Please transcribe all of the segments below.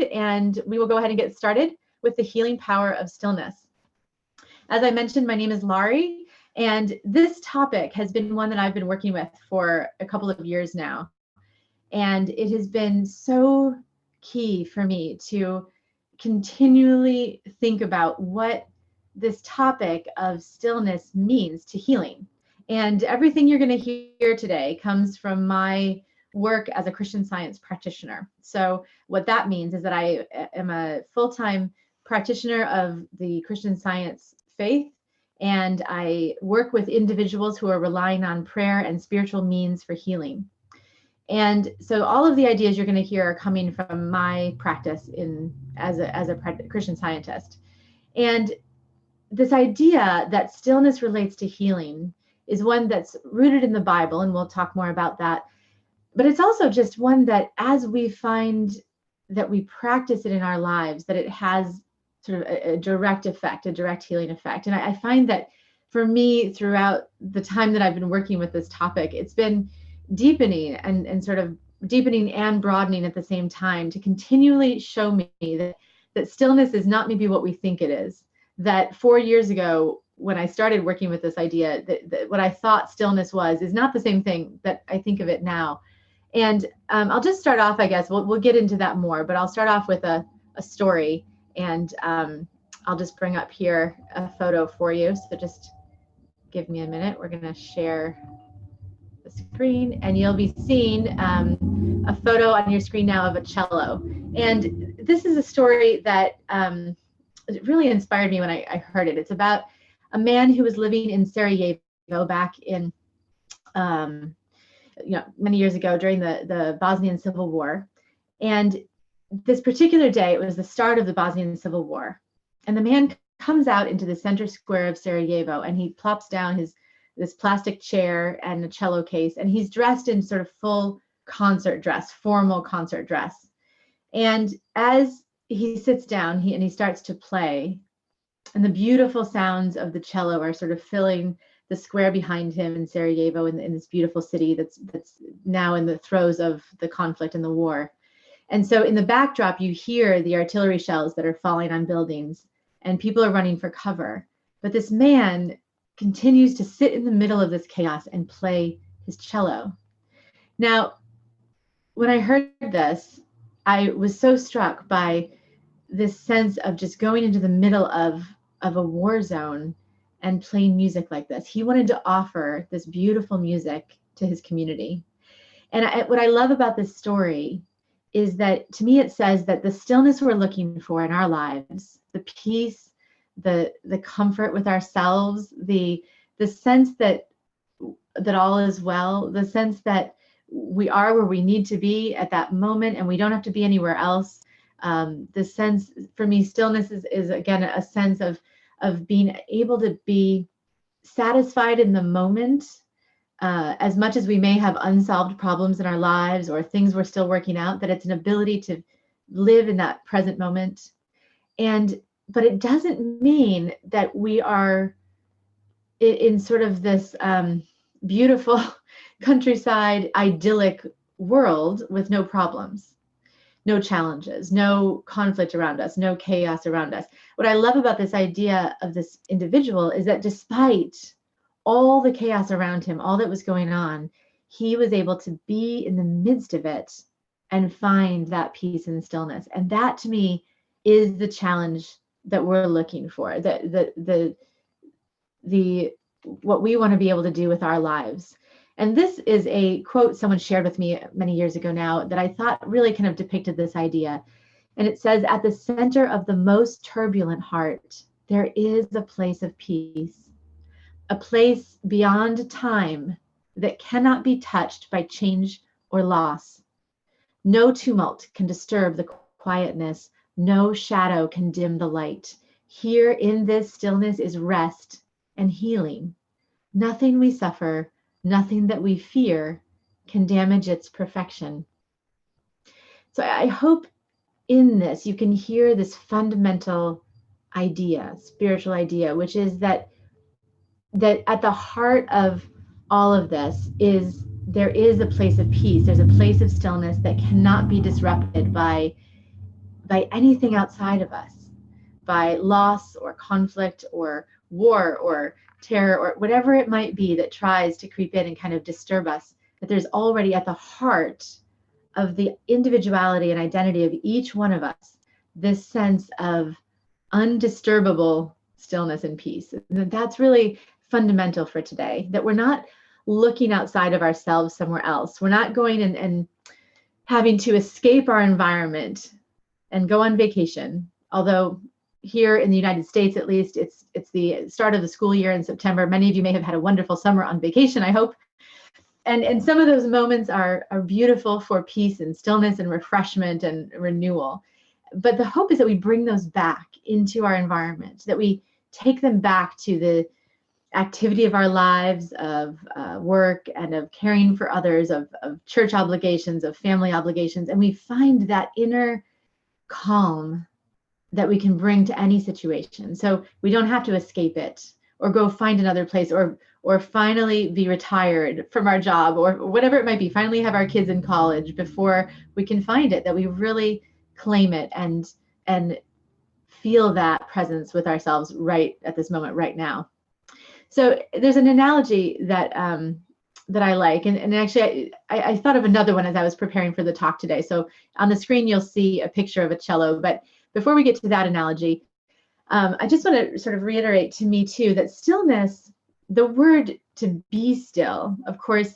and we will go ahead and get started with the healing power of stillness. As I mentioned, my name is Laurie, and this topic has been one that I've been working with for a couple of years now. And it has been so key for me to continually think about what this topic of stillness means to healing. And everything you're going to hear today comes from my work as a Christian Science practitioner. So what that means is that I am a full-time practitioner of the Christian Science faith, and I work with individuals who are relying on prayer and spiritual means for healing. And so all of the ideas you're going to hear are coming from my practice as a Christian Scientist. And this idea that stillness relates to healing is one that's rooted in the Bible, and we'll talk more about that. But it's also just one that, as we find that we practice it in our lives, that it has sort of a direct effect, a direct healing effect. And I find that for me, throughout the time that I've been working with this topic, it's been deepening and sort of deepening and broadening at the same time to continually show me that stillness is not maybe what we think it is. That 4 years ago, when I started working with this idea, that what I thought stillness was is not the same thing that I think of it now. And I'll just start off, I guess, we'll get into that more, but I'll start off with a story, and I'll just bring up here a photo for you. So just give me a minute. We're going to share the screen, and you'll be seeing a photo on your screen now of a cello. And this is a story that it really inspired me when I heard it. It's about a man who was living in Sarajevo back in many years ago during the Bosnian Civil War. And this particular day, it was the start of the Bosnian Civil War. And the man comes out into the center square of Sarajevo, and he plops down this plastic chair and a cello case, and he's dressed in sort of full concert dress, formal concert dress. And as he sits down, he starts to play, and the beautiful sounds of the cello are sort of filling the square behind him in Sarajevo, in this beautiful city that's now in the throes of the conflict and the war. And so in the backdrop, you hear the artillery shells that are falling on buildings, and people are running for cover. But this man continues to sit in the middle of this chaos and play his cello. Now, when I heard this, I was so struck by this sense of just going into the middle of a war zone and playing music like this. He wanted to offer this beautiful music to his community. And what I love about this story is that, to me, it says that the stillness we're looking for in our lives, the peace, the comfort with ourselves, the sense that all is well, the sense that we are where we need to be at that moment and we don't have to be anywhere else. The sense, for me, stillness is again a sense of being able to be satisfied in the moment, as much as we may have unsolved problems in our lives or things we're still working out, that it's an ability to live in that present moment. But it doesn't mean that we are in sort of this beautiful countryside, idyllic world with no problems, no challenges, no conflict around us, no chaos around us. What I love about this idea of this individual is that despite all the chaos around him, all that was going on, he was able to be in the midst of it and find that peace and stillness. And that, to me, is the challenge that we're looking for, what we want to be able to do with our lives. And this is a quote someone shared with me many years ago now that I thought really kind of depicted this idea. And it says, "At the center of the most turbulent heart, there is a place of peace, a place beyond time that cannot be touched by change or loss. No tumult can disturb the quietness. No shadow can dim the light. Here in this stillness is rest and healing. Nothing we suffer, nothing that we fear can damage its perfection." So I hope in this you can hear this fundamental idea, spiritual idea, which is that at the heart of all of this is there is a place of peace. There's a place of stillness that cannot be disrupted by by anything outside of us, by loss or conflict or war or terror or whatever it might be that tries to creep in and kind of disturb us, that there's already at the heart of the individuality and identity of each one of us this sense of undisturbable stillness and peace. And that's really fundamental for today, that we're not looking outside of ourselves somewhere else. We're not going and having to escape our environment and go on vacation. Although here in the United States, at least, it's the start of the school year in September. Many of you may have had a wonderful summer on vacation, I hope. And some of those moments are beautiful for peace and stillness and refreshment and renewal. But the hope is that we bring those back into our environment, that we take them back to the activity of our lives, of work and of caring for others, of church obligations, of family obligations, and we find that inner calm that we can bring to any situation. So we don't have to escape it or go find another place or finally be retired from our job or whatever it might be, finally have our kids in college before we can find it, that we really claim it and feel that presence with ourselves right at this moment, right now. So there's an analogy that that I like, and actually I thought of another one as I was preparing for the talk today. So on the screen you'll see a picture of a cello, but before we get to that analogy, I just want to sort of reiterate to me too that stillness, the word to be still, of course,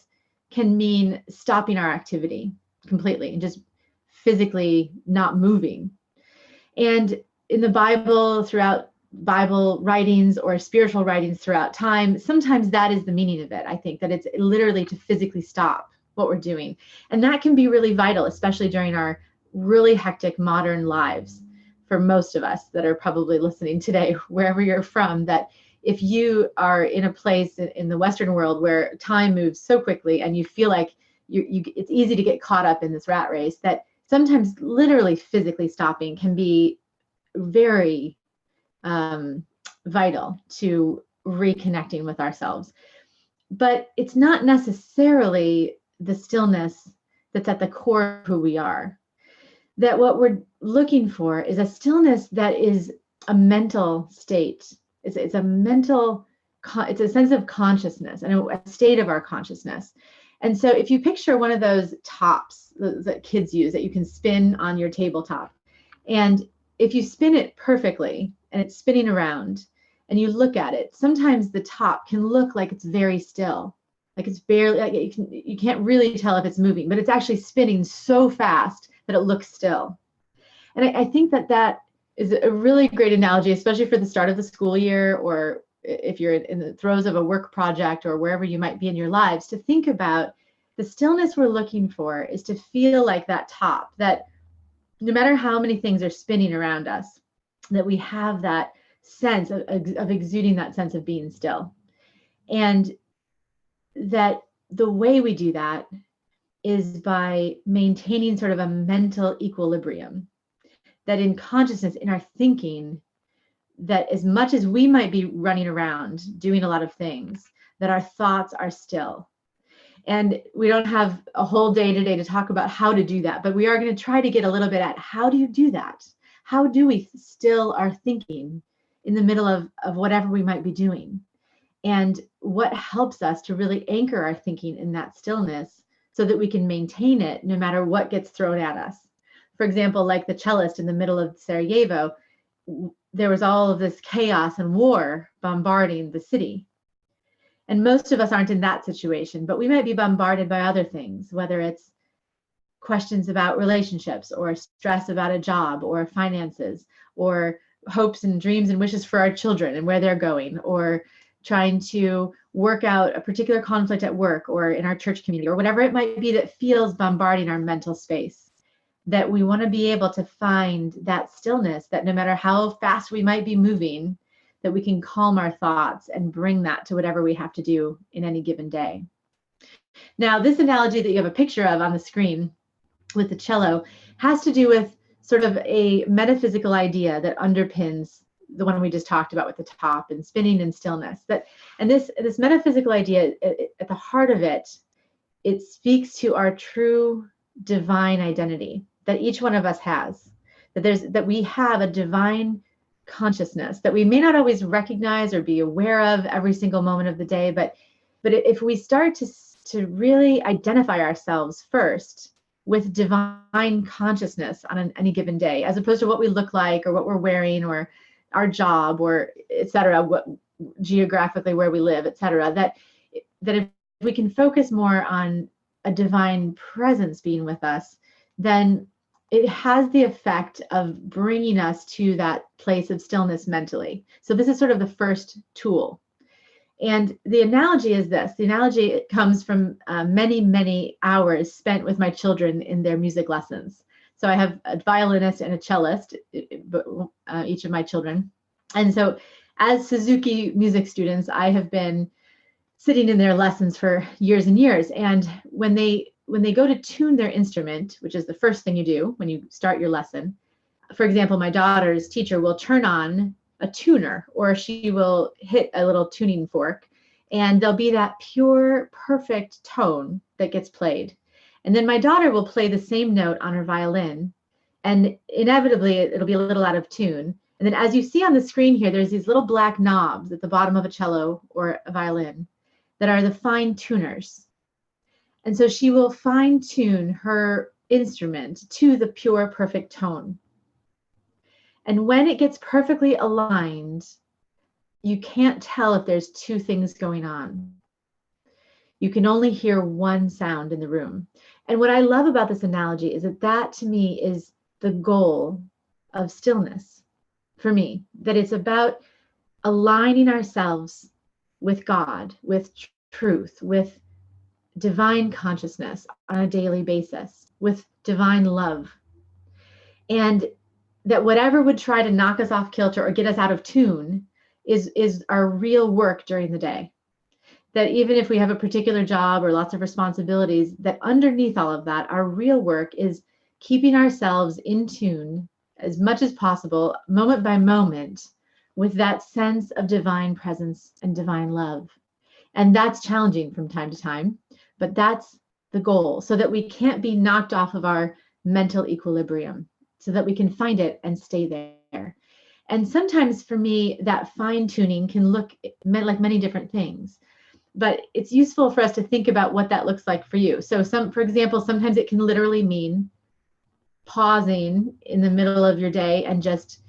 can mean stopping our activity completely and just physically not moving. And in the Bible, throughout Bible writings or spiritual writings throughout time, sometimes that is the meaning of it. I think that it's literally to physically stop what we're doing. And that can be really vital, especially during our really hectic modern lives. For most of us that are probably listening today, wherever you're from, that if you are in a place in the Western world where time moves so quickly and you feel like it's easy to get caught up in this rat race, that sometimes literally physically stopping can be very vital to reconnecting with ourselves. But it's not necessarily the stillness that's at the core of who we are. That what we're looking for is a stillness that is a mental state. It's a mental, it's a sense of consciousness and a state of our consciousness. And so if you picture one of those tops that kids use that you can spin on your tabletop, and if you spin it perfectly and it's spinning around and you look at it, sometimes the top can look like it's very still, like it's barely, like you can't really tell if it's moving, but it's actually spinning so fast that it looks still. And I think that is a really great analogy, especially for the start of the school year, or if you're in the throes of a work project or wherever you might be in your lives, to think about the stillness we're looking for is to feel like that top, that no matter how many things are spinning around us, that we have that sense of exuding that sense of being still. And that the way we do that is by maintaining sort of a mental equilibrium, that in consciousness, in our thinking, that as much as we might be running around doing a lot of things, that our thoughts are still. And we don't have a whole day today to talk about how to do that, but we are going to try to get a little bit at how do you do that? How do we still our thinking in the middle of whatever we might be doing? And what helps us to really anchor our thinking in that stillness so that we can maintain it no matter what gets thrown at us. For example, like the cellist in the middle of Sarajevo, there was all of this chaos and war bombarding the city. And most of us aren't in that situation, but we might be bombarded by other things, whether it's questions about relationships or stress about a job or finances or hopes and dreams and wishes for our children and where they're going, or trying to work out a particular conflict at work or in our church community or whatever it might be that feels bombarding our mental space. That we want to be able to find that stillness, that no matter how fast we might be moving, that we can calm our thoughts and bring that to whatever we have to do in any given day. Now, this analogy that you have a picture of on the screen with the cello has to do with sort of a metaphysical idea that underpins the one we just talked about with the top and spinning and stillness. And this metaphysical idea, at the heart of it, it speaks to our true divine identity that each one of us has. that we have a divine consciousness that we may not always recognize or be aware of every single moment of the day, but if we start to really identify ourselves first with divine consciousness on any given day, as opposed to what we look like or what we're wearing or our job or et cetera, what geographically where we live, et cetera, that if we can focus more on a divine presence being with us, then it has the effect of bringing us to that place of stillness mentally. So this is sort of the first tool. And the analogy is this. The analogy comes from many, many hours spent with my children in their music lessons. So I have a violinist and a cellist, each of my children. And so as Suzuki music students, I have been sitting in their lessons for years and years. And when they go to tune their instrument, which is the first thing you do when you start your lesson, for example, my daughter's teacher will turn on a tuner, or she will hit a little tuning fork, and there'll be that pure, perfect tone that gets played. And then my daughter will play the same note on her violin, and inevitably it'll be a little out of tune. And then as you see on the screen here, there's these little black knobs at the bottom of a cello or a violin that are the fine tuners. And so she will fine tune her instrument to the pure, perfect tone. And when it gets perfectly aligned, you can't tell if there's two things going on. You can only hear one sound in the room. And what I love about this analogy is that to me is the goal of stillness for me, that it's about aligning ourselves with God, with truth, with divine consciousness on a daily basis, with divine love. And that whatever would try to knock us off kilter or get us out of tune is our real work during the day. That even if we have a particular job or lots of responsibilities, that underneath all of that, our real work is keeping ourselves in tune as much as possible, moment by moment, with that sense of divine presence and divine love. And that's challenging from time to time, but that's the goal, so that we can't be knocked off of our mental equilibrium, so that we can find it and stay there. And sometimes for me, that fine tuning can look like many different things, but it's useful for us to think about what that looks like for you. So for example, sometimes it can literally mean pausing in the middle of your day and just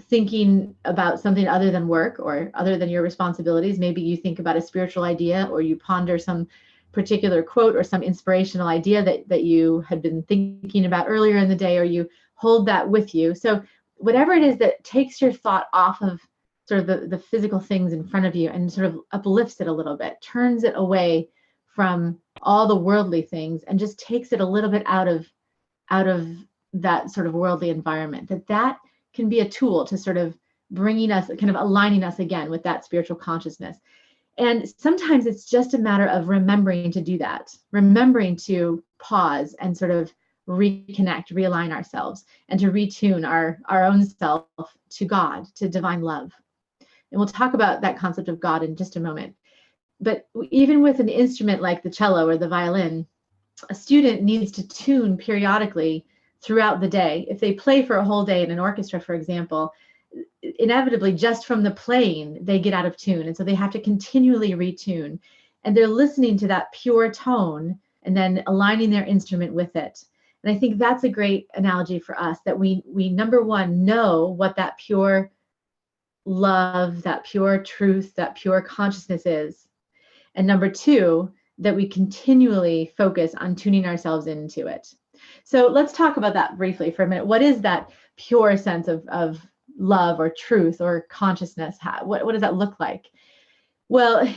thinking about something other than work or other than your responsibilities. Maybe you think about a spiritual idea, or you ponder some particular quote or some inspirational idea that you had been thinking about earlier in the day, or you hold that with you. So whatever it is that takes your thought off of sort of the physical things in front of you and sort of uplifts it a little bit, turns it away from all the worldly things and just takes it a little bit out of that sort of worldly environment, that can be a tool to sort of bringing us, kind of aligning us again with that spiritual consciousness. And sometimes it's just a matter of remembering to do that, remembering to pause and sort of reconnect, realign ourselves, and to retune our own self to God, to divine love. And we'll talk about that concept of God in just a moment. But even with an instrument like the cello or the violin, a student needs to tune periodically throughout the day. If they play for a whole day in an orchestra, for example, inevitably just from the playing, they get out of tune. And so they have to continually retune. And they're listening to that pure tone and then aligning their instrument with it. And I think that's a great analogy for us, that we number one, know what that pure love, that pure truth, that pure consciousness is. And number two, that we continually focus on tuning ourselves into it. So let's talk about that briefly for a minute. What is that pure sense of love or truth or consciousness? What does that look like? Well,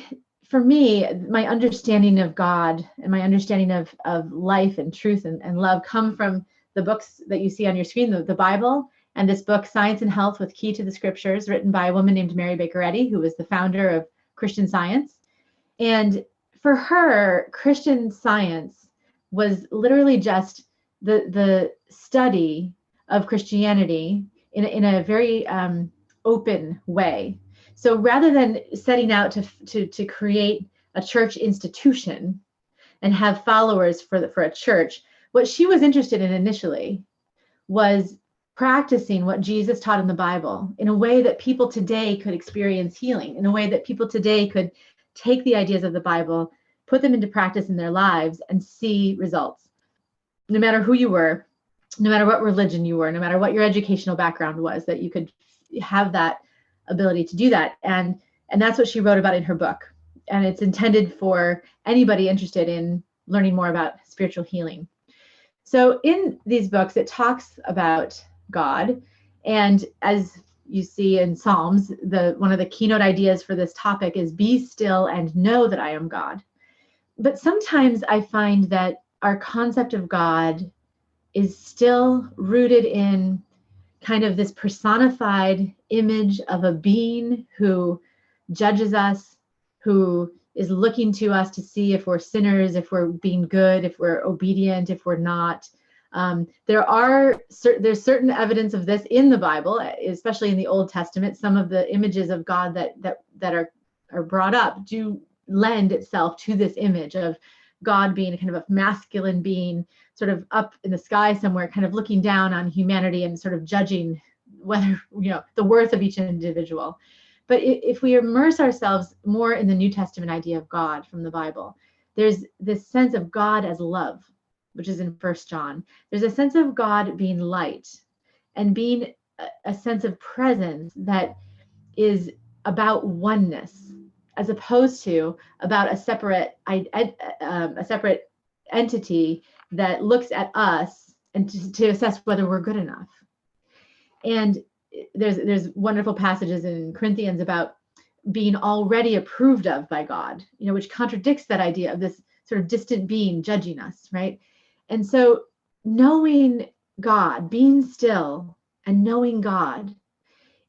for me, my understanding of God and my understanding of life and truth and love come from the books that you see on your screen, the Bible, and this book, Science and Health with Key to the Scriptures, written by a woman named Mary Baker Eddy, who was the founder of Christian Science. And for her, Christian Science was literally just the study of Christianity in a very open way. So rather than setting out to create a church institution and have followers for a church, what she was interested in initially was practicing what Jesus taught in the Bible in a way that people today could experience healing, in a way that people today could take the ideas of the Bible, put them into practice in their lives, and see results. No matter who you were, no matter what religion you were, no matter what your educational background was, that you could have that ability to do that. And that's what she wrote about in her book. And it's intended for anybody interested in learning more about spiritual healing. So in these books, it talks about God. And as you see in Psalms, one of the keynote ideas for this topic is be still and know that I am God. But sometimes I find that our concept of God is still rooted in kind of this personified image of a being who judges us, who is looking to us to see if we're sinners, if we're being good, if we're obedient, if we're not. There's certain evidence of this in the Bible, especially in the Old Testament. Some of the images of God that are brought up do lend itself to this image of God being a kind of a masculine being, sort of up in the sky somewhere, kind of looking down on humanity and sort of judging whether, the worth of each individual. But if we immerse ourselves more in the New Testament idea of God from the Bible, there's this sense of God as love, which is in 1 John. There's a sense of God being light and being a sense of presence that is about oneness, as opposed to about a separate entity that looks at us and to assess whether we're good enough. And there's wonderful passages in Corinthians about being already approved of by God, which contradicts that idea of this sort of distant being judging us, right? And so knowing God, being still and knowing God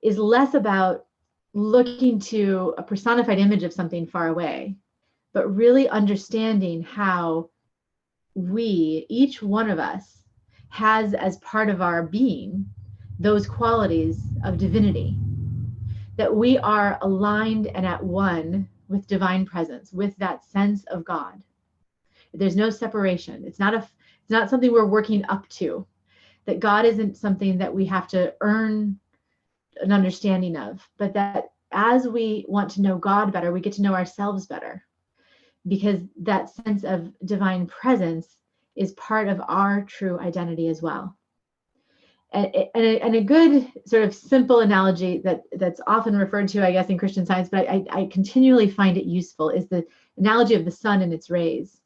is less about looking to a personified image of something far away, but really understanding how each one of us, has as part of our being those qualities of divinity, that we are aligned and at one with divine presence, with that sense of God. There's no separation. It's not something we're working up to, that God isn't something that we have to earn an understanding of, but that as we want to know God better, we get to know ourselves better, because that sense of divine presence is part of our true identity as well. And a good sort of simple analogy that's often referred to, I guess, in Christian Science, but I continually find it useful, is the analogy of the sun and its rays.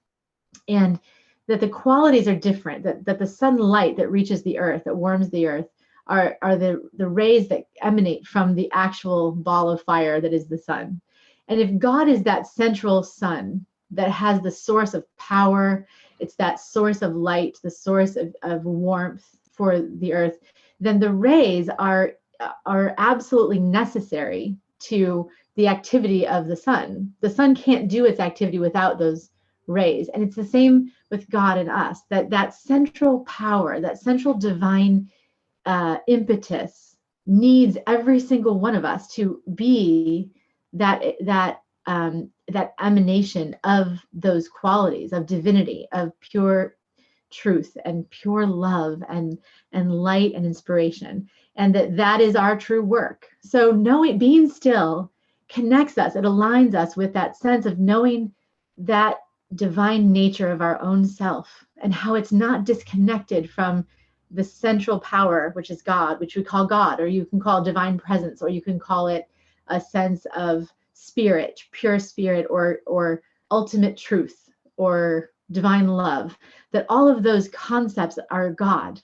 And that the qualities are different, that the sunlight that reaches the earth, that warms the earth, are the rays that emanate from the actual ball of fire that is the sun. And if God is that central sun that has the source of power, it's that source of light, the source of warmth for the earth, then the rays are absolutely necessary to the activity of the sun. The sun can't do its activity without those rays. And it's the same with God and us, that central power, that central divine impetus needs every single one of us to be that emanation of those qualities of divinity, of pure truth and pure love and light and inspiration, and that is our true work. So being still connects us, it aligns us with that sense of knowing that divine nature of our own self, and how it's not disconnected from the central power, which is God, which we call God, or you can call divine presence, or you can call it a sense of spirit, pure spirit, or ultimate truth, or divine love. That all of those concepts are God.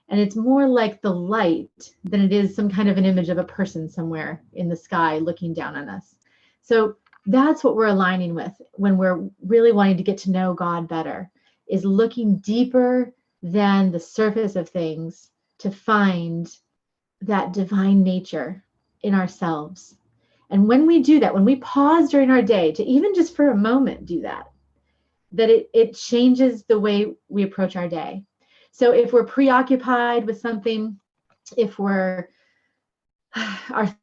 And it's more like the light than it is some kind of an image of a person somewhere in the sky looking down on us. So that's what we're aligning with when we're really wanting to get to know God better, is looking deeper than the surface of things to find that divine nature in ourselves. And when we do that, when we pause during our day to even just for a moment do that it changes the way we approach our day. So if we're preoccupied with something, if our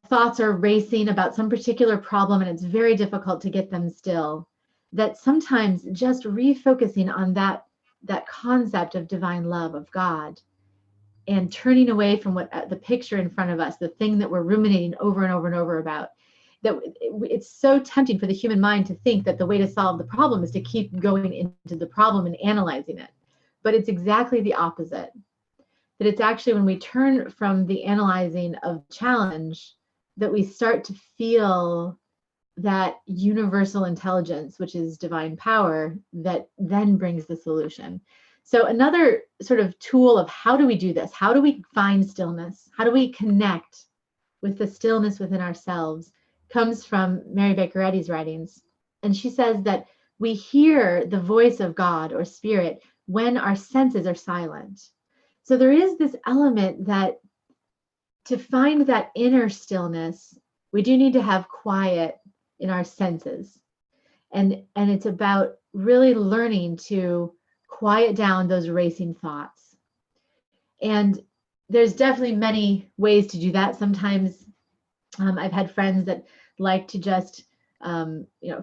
thoughts are racing about some particular problem and it's very difficult to get them still, that sometimes just refocusing on that concept of divine love of God and turning away from what the picture in front of us, the thing that we're ruminating over and over and over about, that it's so tempting for the human mind to think that the way to solve the problem is to keep going into the problem and analyzing it. But it's exactly the opposite. That it's actually when we turn from the analyzing of challenge that we start to feel that universal intelligence, which is divine power, that then brings the solution. So another sort of tool of how do we do this? How do we find stillness? How do we connect with the stillness within ourselves comes from Mary Baker Eddy's writings. And she says that we hear the voice of God or spirit when our senses are silent. So there is this element that to find that inner stillness, we do need to have quiet in our senses. And it's about really learning to quiet down those racing thoughts. And there's definitely many ways to do that. Sometimes I've had friends that like to just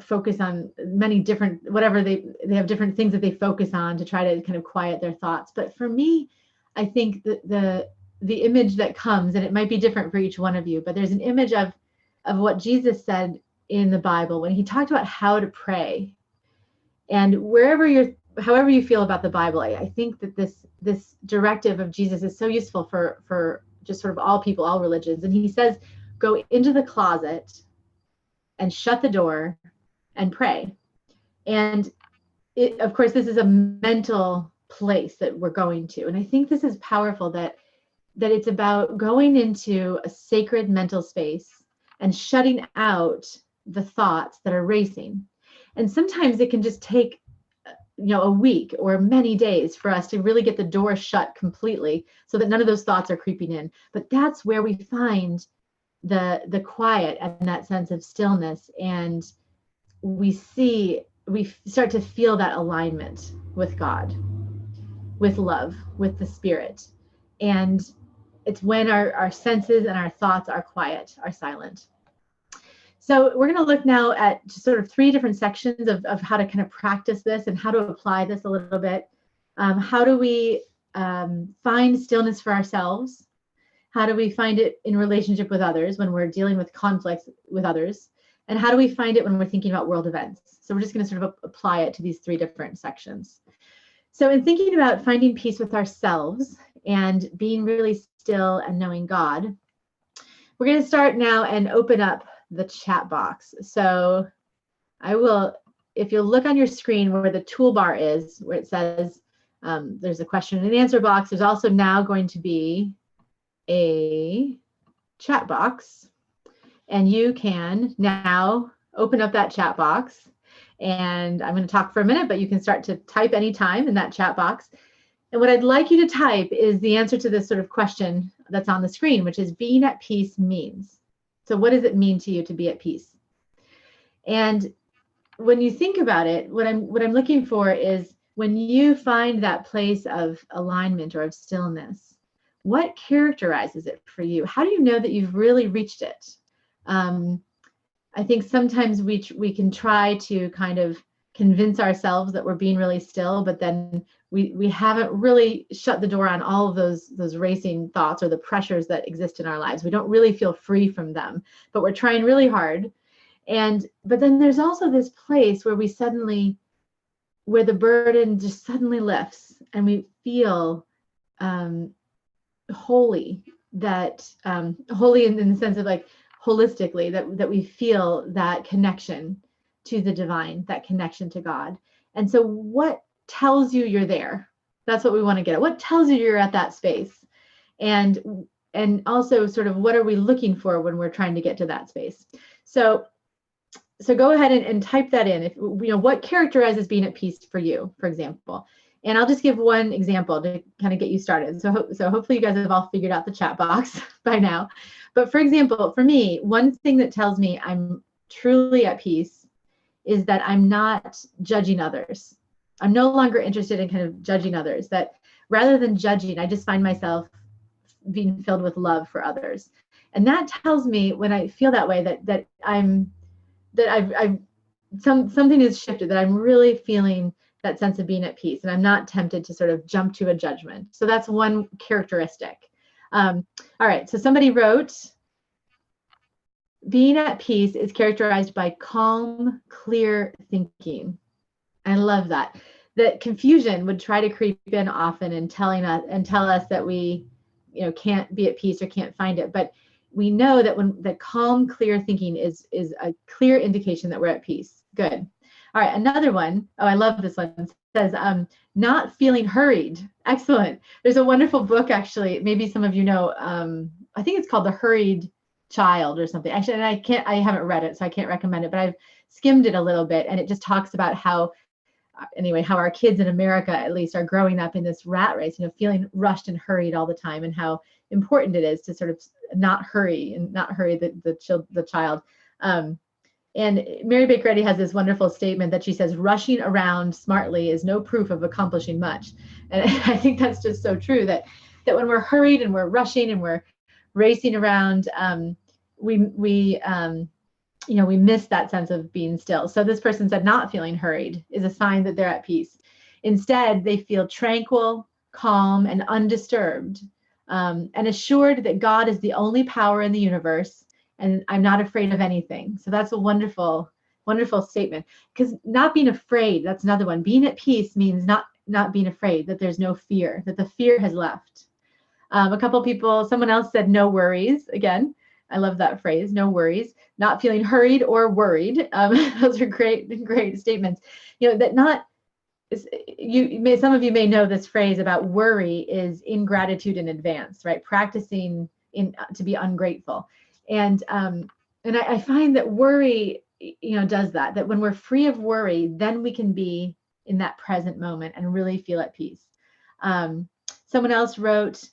focus on many different, whatever they have different things that they focus on to try to kind of quiet their thoughts. But for me, I think that the image that comes, and it might be different for each one of you, but there's an image of what Jesus said in the Bible when he talked about how to pray. And however you feel about the Bible, I think that this directive of Jesus is so useful for just sort of all people, all religions. And he says, go into the closet and shut the door and pray. And of course, this is a mental place that we're going to. And I think this is powerful that it's about going into a sacred mental space and shutting out the thoughts that are racing. And sometimes it can just take a week or many days for us to really get the door shut completely so that none of those thoughts are creeping in. But that's where we find the quiet and that sense of stillness, and we start to feel that alignment with God, with love, with the spirit. And it's when our senses and our thoughts are quiet, are silent. So we're going to look now at just sort of 3 different sections of how to kind of practice this and how to apply this a little bit. How do we find stillness for ourselves? How do we find it in relationship with others when we're dealing with conflicts with others? And how do we find it when we're thinking about world events? So we're just going to sort of apply it to these 3 different sections. So in thinking about finding peace with ourselves and being really still and knowing God, we're going to start now and open up the chat box. So I will, if you'll look on your screen where the toolbar is, where it says there's a question and answer box, there's also now going to be a chat box. And you can now open up that chat box. And I'm going to talk for a minute, but you can start to type anytime in that chat box. And what I'd like you to type is the answer to this sort of question that's on the screen, which is being at peace means. So what does it mean to you to be at peace? And when you think about it, what I'm looking for is when you find that place of alignment or of stillness, what characterizes it for you? How do you know that you've really reached it? I think sometimes we can try to kind of convince ourselves that we're being really still, but then we haven't really shut the door on all of those racing thoughts or the pressures that exist in our lives. We don't really feel free from them, but we're trying really hard. But then there's also this place where where the burden just suddenly lifts and we feel holy, holy in the sense of like holistically, that we feel that connection to the divine, that connection to God. And so what tells you you're there? That's what we want to get at. What tells you you're at that space? And also sort of what are we looking for when we're trying to get to that space? So go ahead and type that in. If what characterizes being at peace for you, for example. And I'll just give one example to kind of get you started. So hopefully you guys have all figured out the chat box by now. But for example, for me, one thing that tells me I'm truly at peace is that I'm not judging others. I'm no longer interested in kind of judging others. That rather than judging, I just find myself being filled with love for others. And that tells me when I feel that way that something has shifted, that I'm really feeling that sense of being at peace, and I'm not tempted to sort of jump to a judgment. So that's one characteristic. All right, so somebody wrote, being at peace is characterized by calm, clear thinking. I love that. That confusion would try to creep in often and tell us that we, can't be at peace or can't find it. But we know that when the calm, clear thinking is a clear indication that we're at peace. Good. All right, another one. Oh, I love this one. It says, not feeling hurried. Excellent. There's a wonderful book, actually. Maybe some of you know. I think it's called The Hurried Child or something. Actually, and I haven't read it, so I can't recommend it. But I've skimmed it a little bit, and it just talks about how our kids in America, at least, are growing up in this rat race, feeling rushed and hurried all the time, and how important it is to sort of not hurry the child. And Mary Baker Eddy has this wonderful statement that she says, rushing around smartly is no proof of accomplishing much. And I think that's just so true, that when we're hurried and we're rushing and we're racing around, we miss that sense of being still. So this person said, not feeling hurried is a sign that they're at peace. Instead, they feel tranquil, calm, and undisturbed, and assured that God is the only power in the universe, and I'm not afraid of anything. So that's a wonderful, wonderful statement. Because not being afraid, that's another one. Being at peace means not being afraid, that there's no fear, that the fear has left. A couple people, someone else said, no worries. Again, I love that phrase, no worries. Not feeling hurried or worried. Those are great statements. Some of you may know this phrase about worry is ingratitude in advance, right? Practicing to be ungrateful. And I find that worry, does that when we're free of worry, then we can be in that present moment and really feel at peace. Someone else wrote,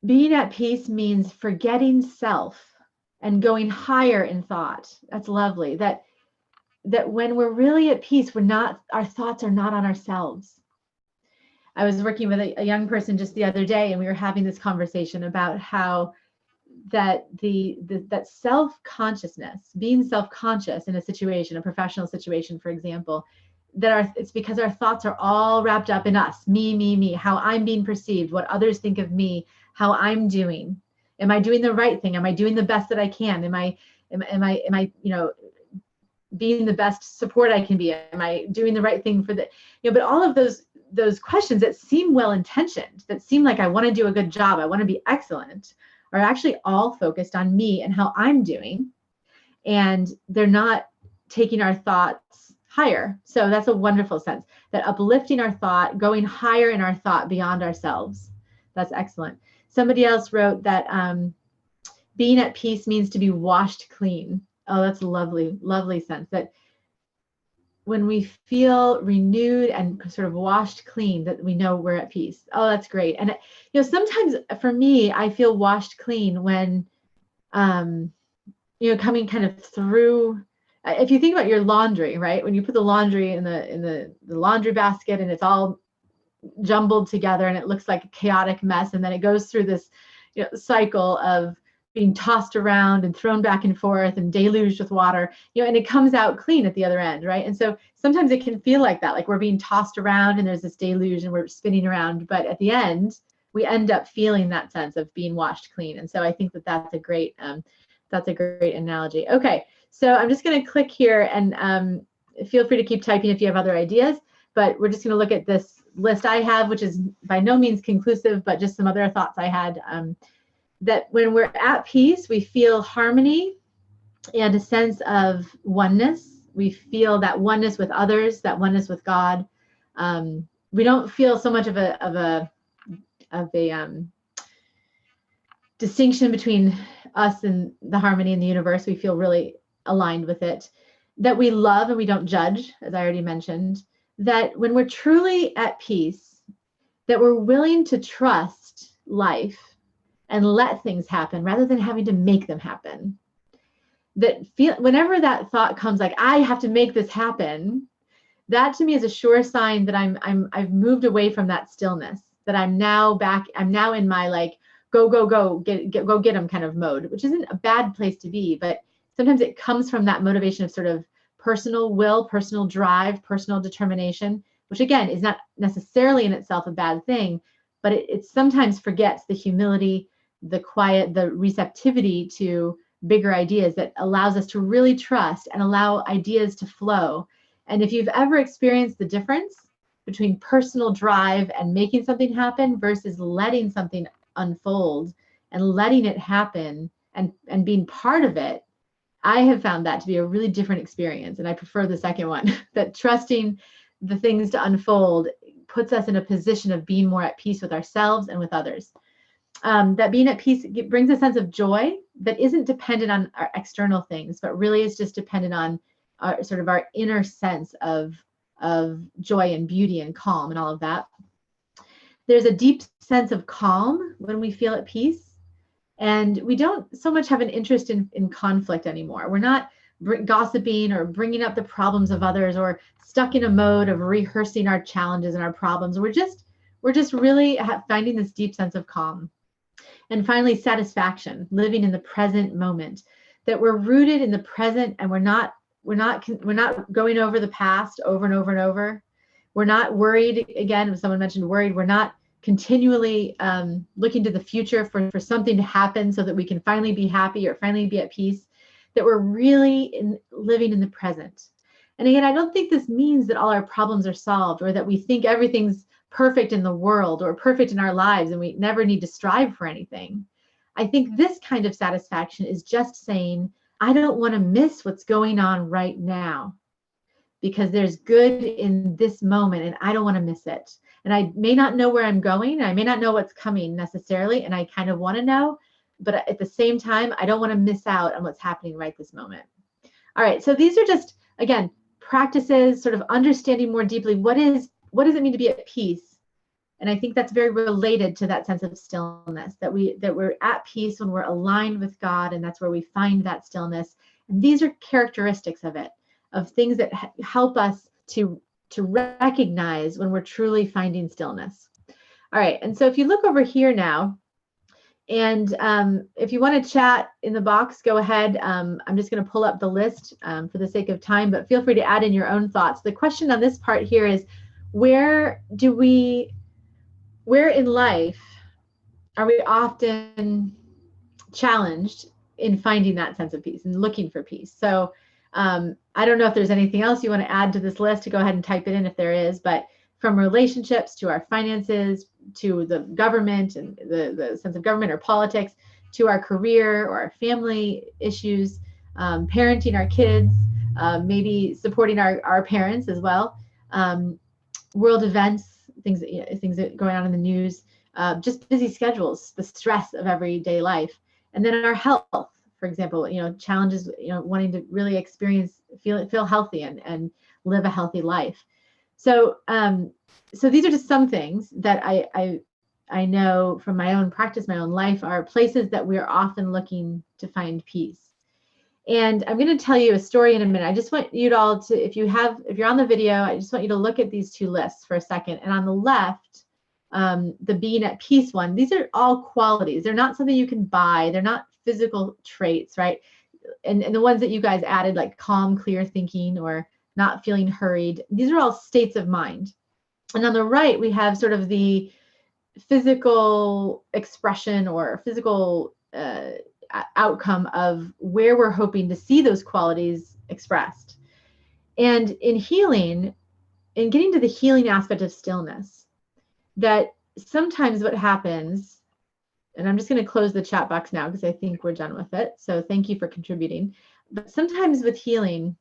being at peace means forgetting self and going higher in thought. That's lovely. That when we're really at peace, our thoughts are not on ourselves. I was working with a young person just the other day, and we were having this conversation about how that that self-consciousness, being self-conscious in a situation, a professional situation, for example, it's because our thoughts are all wrapped up in us, me, how I'm being perceived, what others think of me, how I'm doing. Am I doing the right thing? Am I doing the best that I can? Am I being the best support I can be? Am I doing the right thing for but all of those questions that seem well-intentioned, that seem like I want to do a good job, I want to be excellent, are actually all focused on me and how I'm doing. And they're not taking our thoughts higher. So that's a wonderful sense, that uplifting our thought, going higher in our thought beyond ourselves. That's excellent. Somebody else wrote that being at peace means to be washed clean. Oh, that's a lovely, lovely sense, that when we feel renewed and sort of washed clean, that we know we're at peace. Oh, that's great. And sometimes for me, I feel washed clean when coming kind of through. If you think about your laundry, right? When you put the laundry in the laundry basket and it's all jumbled together and it looks like a chaotic mess, and then it goes through this cycle of being tossed around and thrown back and forth and deluged with water, and it comes out clean at the other end, right? And so sometimes it can feel like that, like we're being tossed around and there's this deluge and we're spinning around, but at the end we end up feeling that sense of being washed clean. And so I think that's a great analogy. Okay, so I'm just going to click here, and feel free to keep typing if you have other ideas, but we're just going to look at this list I have, which is by no means conclusive, but just some other thoughts I had. That when we're at peace, we feel harmony and a sense of oneness. We feel that oneness with others, that oneness with God. We don't feel so much of a distinction between us and the harmony in the universe. We feel really aligned with it. That we love and we don't judge, as I already mentioned. That when we're truly at peace, that we're willing to trust life and let things happen rather than having to make them happen. Whenever that thought comes, like I have to make this happen, that to me is a sure sign that I've moved away from that stillness. That I'm now in my like go get them kind of mode, which isn't a bad place to be, but sometimes it comes from that motivation of sort of personal will, personal drive, personal determination. which again is not necessarily in itself a bad thing, but it sometimes forgets the humility, the quiet, the receptivity to bigger ideas that allows us to really trust and allow ideas to flow. And if you've ever experienced the difference between personal drive and making something happen versus letting something unfold and letting it happen and being part of it, I have found that to be a really different experience. And I prefer the second one, that trusting the things to unfold puts us in a position of being more at peace with ourselves and with others. That being at peace brings a sense of joy that isn't dependent on our external things, but really is just dependent on our, sort of our inner sense of joy and beauty and calm and all of that. There's a deep sense of calm when we feel at peace. And we don't so much have an interest in conflict anymore. We're not gossiping or bringing up the problems of others or stuck in a mode of rehearsing our challenges and our problems. We're just really finding this deep sense of calm. And finally, satisfaction, living in the present moment, that we're rooted in the present and we're not going over the past over and over and over. We're not worried. Again, someone mentioned worried. We're not continually looking to the future for something to happen so that we can finally be happy or finally be at peace, that we're really living in the present. And again, I don't think this means that all our problems are solved or that we think everything's perfect in the world or perfect in our lives and we never need to strive for anything. I think this kind of satisfaction is just saying, I don't want to miss what's going on right now because there's good in this moment and I don't want to miss it. And I may not know where I'm going. I may not know what's coming necessarily. And I kind of want to know, but at the same time, I don't want to miss out on what's happening right this moment. All right. So these are just, again, practices, sort of understanding more deeply what does it mean to be at peace? And I think that's very related to that sense of stillness, that we're at peace when we're aligned with God, and that's where we find that stillness. And these are characteristics of it, of things that help us to recognize when we're truly finding stillness. All right, and so if you look over here now, and if you want to chat in the box, go ahead. I'm just going to pull up the list for the sake of time, but feel free to add in your own thoughts. The question on this part here is, where in life are we often challenged in finding that sense of peace and looking for peace? So I don't know if there's anything else you want to add to this list, to go ahead and type it in if there is, but from relationships to our finances, to the government and the sense of government or politics, to our career or our family issues, parenting our kids, maybe supporting our parents as well, world events, things that are going on in the news, just busy schedules, the stress of everyday life, and then our health. For example, challenges, wanting to really feel healthy and live a healthy life. So, so these are just some things that I know from my own practice, my own life, are places that we're often looking to find peace. And I'm going to tell you a story in a minute. I just want you all to, if you're on the video, I just want you to look at these two lists for a second. And on the left, the being at peace one, these are all qualities. They're not something you can buy. They're not physical traits, right? And the ones that you guys added, like calm, clear thinking, or not feeling hurried, these are all states of mind. And on the right, we have sort of the physical expression or physical outcome of where we're hoping to see those qualities expressed. And in healing, in getting to the healing aspect of stillness, that sometimes what happens, and I'm just going to close the chat box now because I think we're done with it. So thank you for contributing. But sometimes with healing,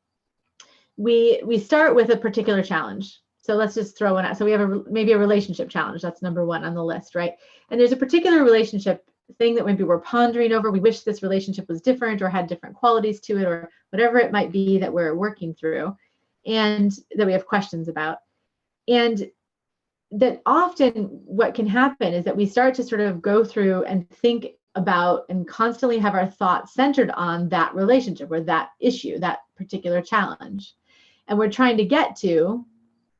we start with a particular challenge. So let's just throw one out. So we have maybe a relationship challenge. That's number one on the list, right? And there's a particular relationship thing that maybe we're pondering over. We wish this relationship was different or had different qualities to it, or whatever it might be that we're working through and that we have questions about. And that often what can happen is that we start to sort of go through and think about and constantly have our thoughts centered on that relationship or that issue, that particular challenge. And we're trying to get to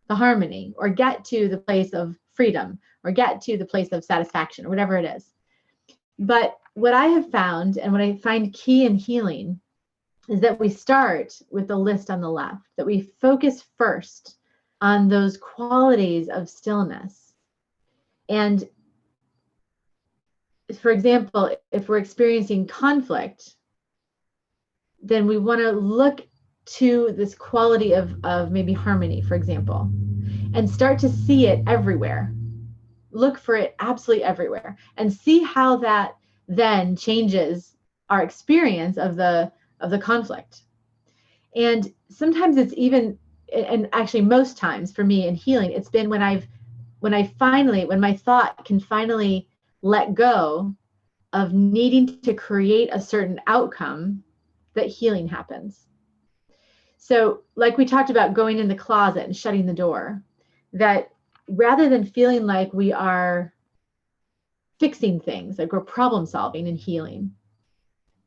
the harmony or get to the place of freedom or get to the place of satisfaction or whatever it is. But what I have found and what I find key in healing is that we start with the list on the left, that we focus first on those qualities of stillness. And for example, if we're experiencing conflict, then we want to look to this quality of maybe harmony, for example, and start to see it everywhere. Look for it absolutely everywhere and see how that then changes our experience of the conflict. And sometimes it's even, and actually most times for me in healing, it's been when my thought can finally let go of needing to create a certain outcome, that healing happens. So like we talked about going in the closet and shutting the door, that rather than feeling like we are fixing things, like we're problem solving and healing,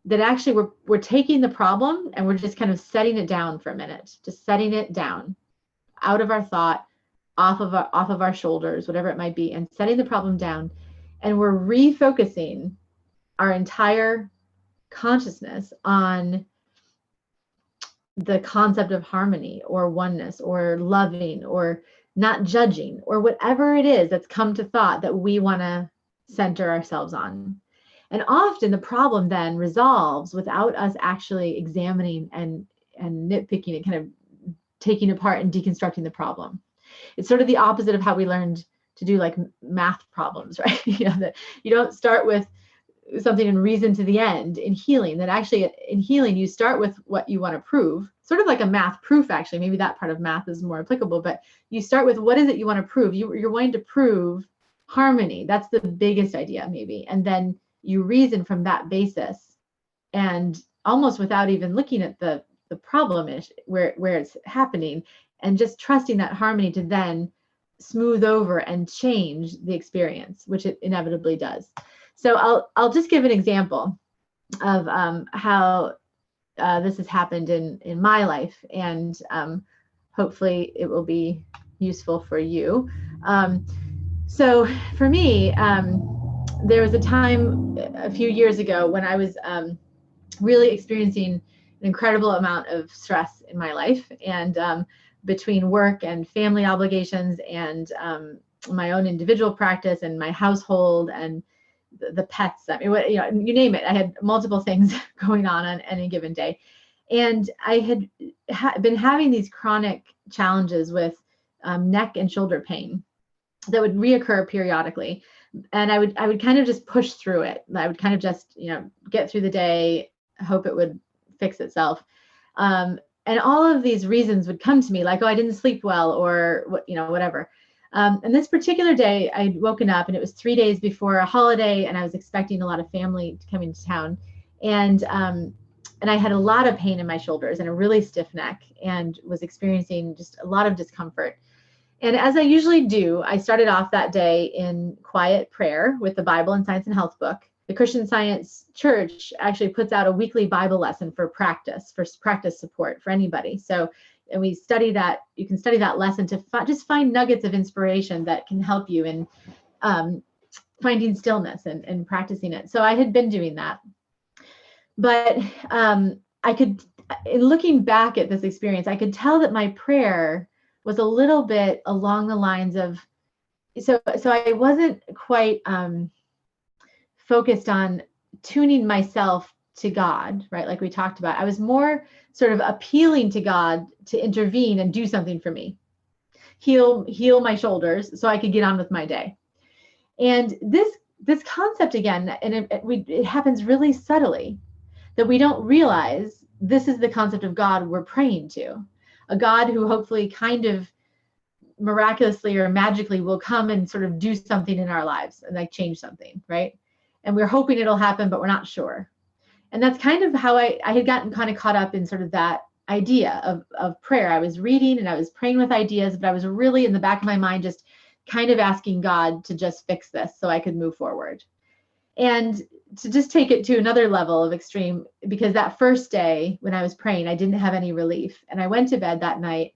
that actually we're taking the problem and we're just kind of setting it down for a minute, just setting it down out of our thought, off of our shoulders, whatever it might be, and setting the problem down. And we're refocusing our entire consciousness on the concept of harmony or oneness or loving or not judging or whatever it is that's come to thought that we want to center ourselves on. And often the problem then resolves without us actually examining and nitpicking it, kind of taking apart and deconstructing the problem. It's sort of the opposite of how we learned to do like math problems, right? That you don't start with something and reason to the end in healing. That actually in healing, you start with what you want to prove, sort of like a math proof, actually. Maybe that part of math is more applicable, but you start with what is it you want to prove? You're wanting to prove harmony. That's the biggest idea, maybe. And then you reason from that basis, and almost without even looking at the problem is where it's happening, and just trusting that harmony to then smooth over and change the experience, which it inevitably does. So I'll just give an example of how this has happened in my life, and hopefully it will be useful for you. So for me, there was a time a few years ago when I was really experiencing an incredible amount of stress in my life, and between work and family obligations and my own individual practice and my household and the pets. I mean, you name it. I had multiple things going on any given day. And I had been having these chronic challenges with neck and shoulder pain that would reoccur periodically. And I would kind of just push through it. I would kind of just, get through the day, hope it would fix itself. And all of these reasons would come to me, like, oh, I didn't sleep well, or whatever. And this particular day, I'd woken up, and it was 3 days before a holiday, and I was expecting a lot of family to come into town, and I had a lot of pain in my shoulders and a really stiff neck, and was experiencing just a lot of discomfort. And as I usually do, I started off that day in quiet prayer with the Bible and Science and Health book. The Christian Science Church actually puts out a weekly Bible lesson for practice support for anybody. So, and we study that. You can study that lesson to just find nuggets of inspiration that can help you in finding stillness and practicing it. So I had been doing that, but I could, in looking back at this experience, I could tell that my prayer was a little bit along the lines of, so I wasn't quite focused on tuning myself to God, right? Like we talked about, I was more sort of appealing to God to intervene and do something for me, heal my shoulders so I could get on with my day. And this concept again, and it happens really subtly, that we don't realize this is the concept of God we're praying to, a God who hopefully kind of miraculously or magically will come and sort of do something in our lives and like change something, right? And we're hoping it'll happen, but we're not sure. And that's kind of how I had gotten kind of caught up in sort of that idea of prayer. I was reading and I was praying with ideas, but I was really in the back of my mind just kind of asking God to just fix this so I could move forward. And to just take it to another level of extreme, because that first day when I was praying, I didn't have any relief. And I went to bed that night,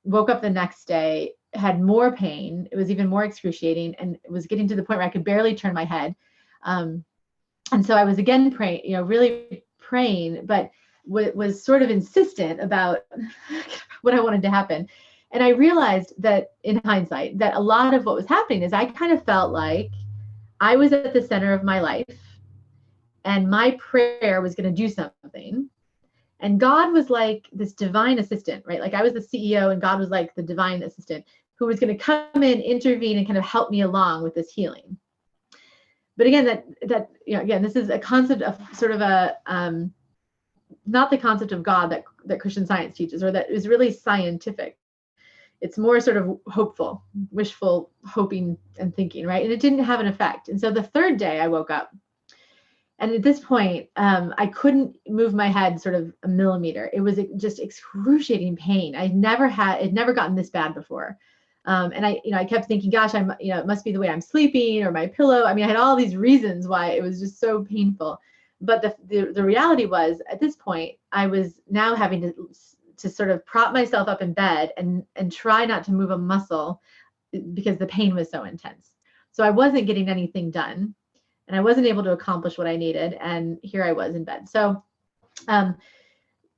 woke up the next day, had more pain. It was even more excruciating, and it was getting to the point where I could barely turn my head. And so I was again praying, really praying, but was sort of insistent about what I wanted to happen. And I realized that in hindsight, that a lot of what was happening is I kind of felt like I was at the center of my life and my prayer was going to do something. And God was like this divine assistant, right? Like I was the CEO and God was like the divine assistant who was going to come in, intervene, and kind of help me along with this healing. But again, again, this is a concept of sort of a, not the concept of God that Christian Science teaches, or that is really scientific. It's more sort of hopeful, wishful hoping and thinking, right? And it didn't have an effect. And so the third day I woke up, and at this point, I couldn't move my head sort of a millimeter. It was just excruciating pain. It never gotten this bad before. And I kept thinking, gosh, it must be the way I'm sleeping or my pillow. I mean, I had all these reasons why it was just so painful. But the reality was, at this point, I was now having to sort of prop myself up in bed and try not to move a muscle because the pain was so intense. So I wasn't getting anything done and I wasn't able to accomplish what I needed. And here I was in bed. So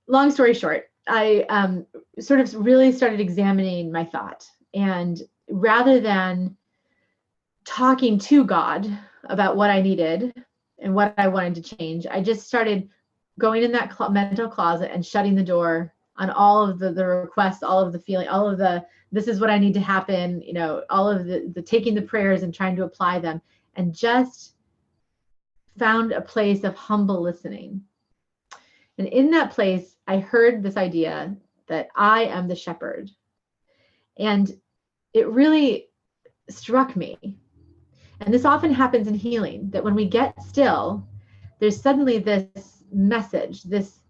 long story short, I sort of really started examining my thought. And rather than talking to God about what I needed and what I wanted to change, I just started going in that mental closet and shutting the door on all of the requests, all of the feeling, all of the, this is what I need to happen, all of the taking the prayers and trying to apply them, and just found a place of humble listening. And in that place, I heard this idea that I am the shepherd. And it really struck me. And this often happens in healing, that when we get still, there's suddenly this message, this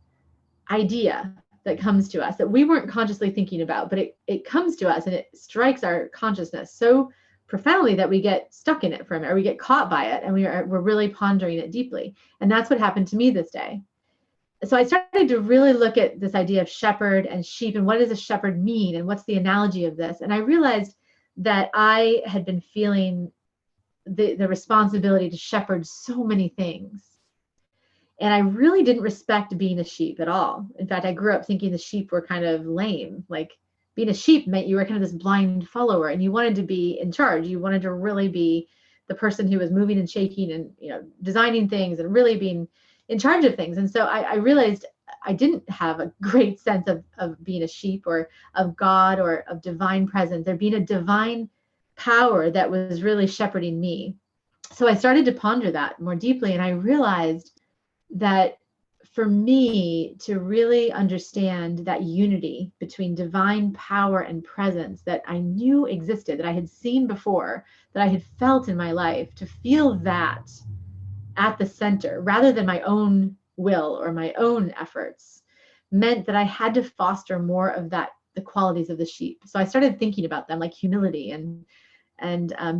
idea that comes to us that we weren't consciously thinking about, but it comes to us and it strikes our consciousness so profoundly that we get stuck in it for a minute, or we get caught by it, and we're really pondering it deeply. And that's what happened to me this day. So I started to really look at this idea of shepherd and sheep, and what does a shepherd mean, and what's the analogy of this? And I realized that I had been feeling the responsibility to shepherd so many things. And I really didn't respect being a sheep at all. In fact, I grew up thinking the sheep were kind of lame. Like being a sheep meant you were kind of this blind follower and you wanted to be in charge. You wanted to really be the person who was moving and shaking and, designing things and really being in charge of things. And so I realized I didn't have a great sense of being a sheep or of God or of divine presence. There being a divine power that was really shepherding me. So I started to ponder that more deeply, and I realized that for me to really understand that unity between divine power and presence that I knew existed, that I had seen before, that I had felt in my life, to feel that at the center rather than my own will or my own efforts, meant that I had to foster more of that, the qualities of the sheep. So I started thinking about them, like humility and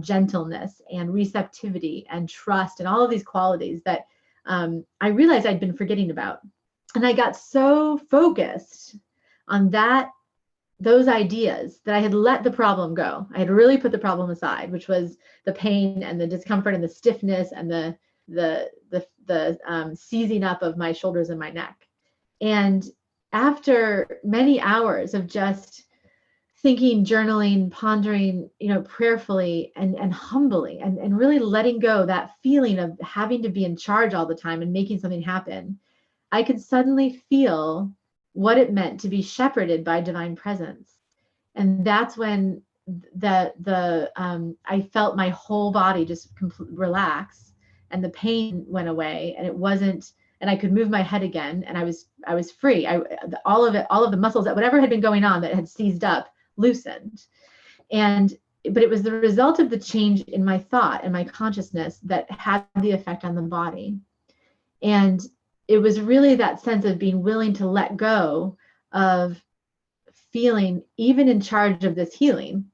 gentleness and receptivity and trust and all of these qualities that I realized I'd been forgetting about. And I got so focused on those ideas that I had let the problem go. I had really put the problem aside, which was the pain and the discomfort and the stiffness and the seizing up of my shoulders and my neck. And after many hours of just thinking, journaling, pondering, prayerfully and humbly and really letting go that feeling of having to be in charge all the time and making something happen, I could suddenly feel what it meant to be shepherded by divine presence. And that's when I felt my whole body just relax, and the pain went away, and I could move my head again, and I was free. All of the muscles, that whatever had been going on that had seized up, loosened. But it was the result of the change in my thought and my consciousness that had the effect on the body. And it was really that sense of being willing to let go of feeling even in charge of this healing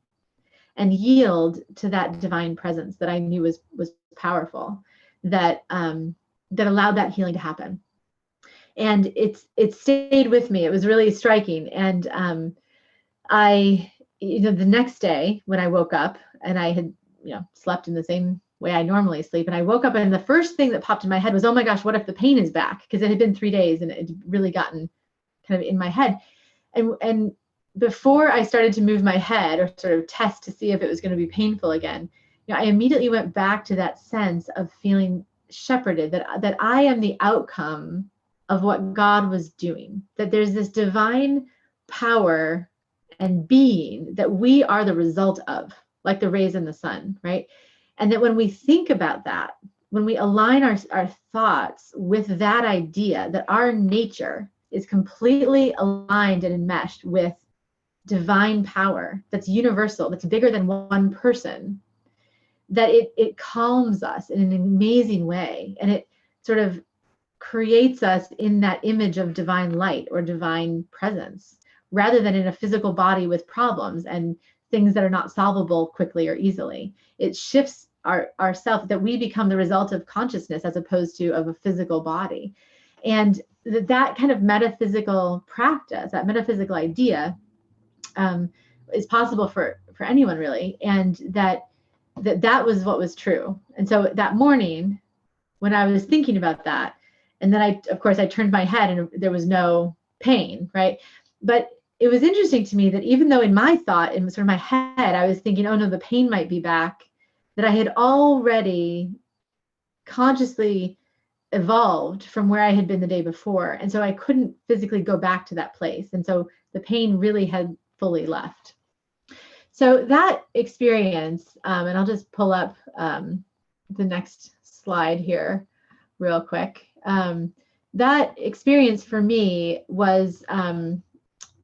and yield to that divine presence that I knew was powerful, that allowed that healing to happen. And it stayed with me. It was really striking. And the next day when I woke up, and I had, slept in the same way I normally sleep, and I woke up, and the first thing that popped in my head was, oh my gosh, what if the pain is back? Because it had been 3 days and it had really gotten kind of in my head. And before I started to move my head or sort of test to see if it was going to be painful again, I immediately went back to that sense of feeling shepherded, that I am the outcome of what God was doing, that there's this divine power and being that we are the result of, like the rays in the sun, right? And that when we think about that, when we align our thoughts with that idea that our nature is completely aligned and enmeshed with divine power that's universal, that's bigger than one person, that it calms us in an amazing way. And it sort of creates us in that image of divine light or divine presence, rather than in a physical body with problems and things that are not solvable quickly or easily. It shifts our self, that we become the result of consciousness as opposed to of a physical body. And that kind of metaphysical practice, that metaphysical idea, is possible for anyone really. And that was what was true. And so that morning when I was thinking about that, and then I turned my head and there was no pain, right? But it was interesting to me that even though in my thought, in sort of my head, I was thinking, oh no, the pain might be back, that I had already consciously evolved from where I had been the day before. And so I couldn't physically go back to that place. And so the pain really had fully left. So that experience, and I'll just pull up the next slide here real quick. That experience for me was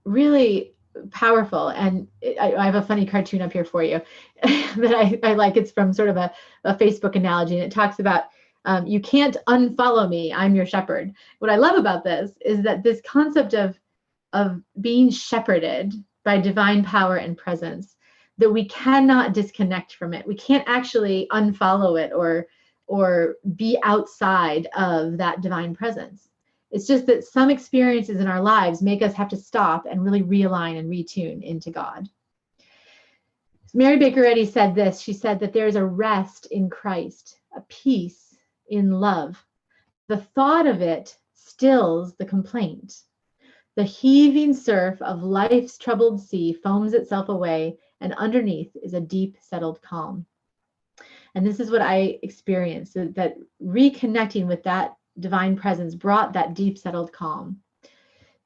really powerful. And I have a funny cartoon up here for you that I like. It's from sort of a Facebook analogy, and it talks about you can't unfollow me, I'm your shepherd. What I love about this is that this concept of being shepherded by divine power and presence, that we cannot disconnect from it. We can't actually unfollow it or be outside of that divine presence. It's just that some experiences in our lives make us have to stop and really realign and retune into God. Mary Baker Eddy said this. She said that there is a rest in Christ, a peace in love. The thought of it stills the complaint. The heaving surf of life's troubled sea foams itself away, and underneath is a deep, settled calm. And this is what I experienced, that reconnecting with that divine presence brought that deep, settled calm.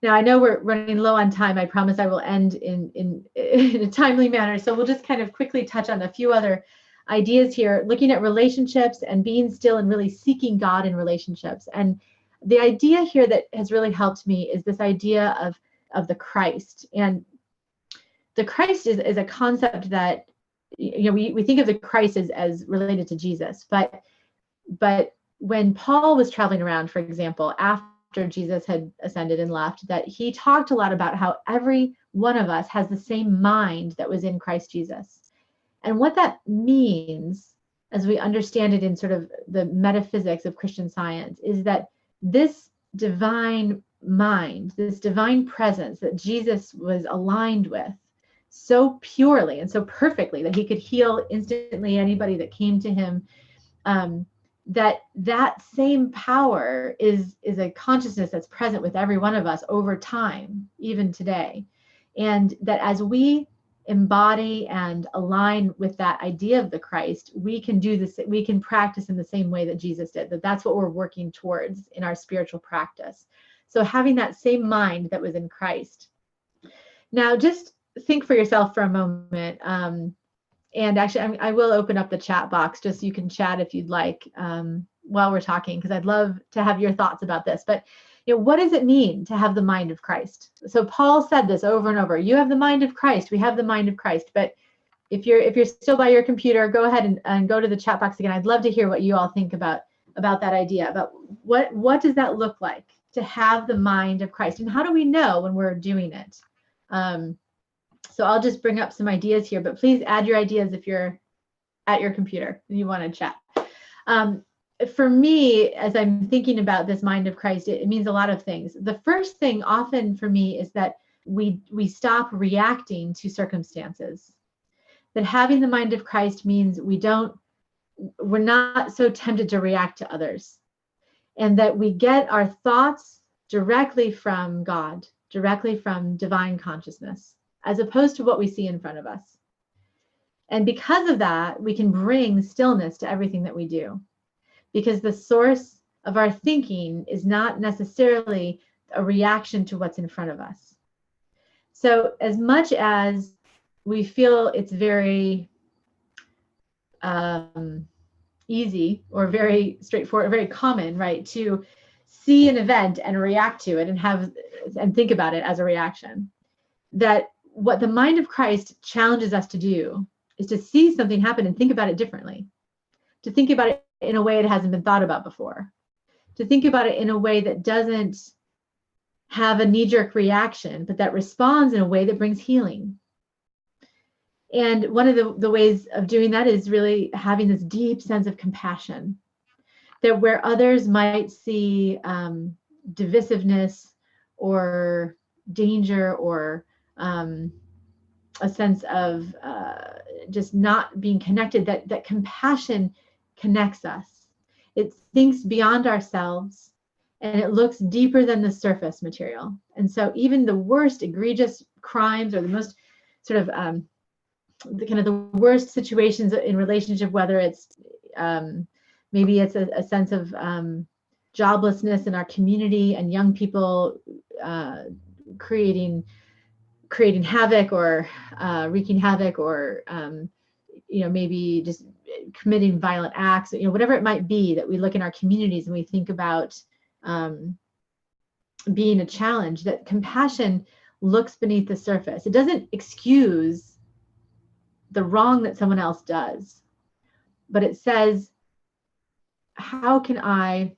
Now, I know we're running low on time. I promise I will end in a timely manner. So we'll just kind of quickly touch on a few other ideas here, looking at relationships and being still and really seeking God in relationships. And the idea here that has really helped me is this idea of the Christ. And the Christ is a concept that, we think of the Christ as related to Jesus, but when Paul was traveling around, for example, after Jesus had ascended and left, that he talked a lot about how every one of us has the same mind that was in Christ Jesus. And what that means, as we understand it in sort of the metaphysics of Christian Science, is that this divine mind, this divine presence that Jesus was aligned with so purely and so perfectly that he could heal instantly anybody that came to him, that same power is a consciousness that's present with every one of us over time, even today. And that as we embody and align with that idea of the Christ, we can do this, we can practice in the same way that Jesus did, that's what we're working towards in our spiritual practice. So having that same mind that was in Christ. Now, just think for yourself for a moment. And actually, I will open up the chat box just so you can chat if you'd like while we're talking, because I'd love to have your thoughts about this. But what does it mean to have the mind of Christ? So Paul said this over and over. You have the mind of Christ. We have the mind of Christ. But if you're still by your computer, go ahead and go to the chat box again. I'd love to hear what you all think about that idea. About what does that look like to have the mind of Christ, and how do we know when we're doing it? So I'll just bring up some ideas here, but please add your ideas if you're at your computer and you want to chat. For me, as I'm thinking about this mind of Christ, it means a lot of things. The first thing often for me is that we stop reacting to circumstances. That having the mind of Christ means we're not so tempted to react to others, and that we get our thoughts directly from God, directly from divine consciousness. as opposed to what we see in front of us. And because of that, we can bring stillness to everything that we do, because the source of our thinking is not necessarily a reaction to what's in front of us. So as much as we feel it's very easy or very straightforward, very common, right, to see an event and react to it and think about it as a reaction, that what the mind of Christ challenges us to do is to see something happen and think about it differently, to think about it in a way it hasn't been thought about before, to think about it in a way that doesn't have a knee-jerk reaction, but that responds in a way that brings healing. And one of the ways of doing that is really having this deep sense of compassion, that where others might see divisiveness or danger or a sense of just not being connected, that compassion connects us. It thinks beyond ourselves, and it looks deeper than the surface material. And so even the worst egregious crimes, or the most sort of the worst situations in relationship, whether it's maybe it's a sense of joblessness in our community and young people creating havoc or wreaking havoc, or maybe just committing violent acts, whatever it might be, that we look in our communities and we think about being a challenge, that compassion looks beneath the surface. It doesn't excuse the wrong that someone else does, but it says, how can I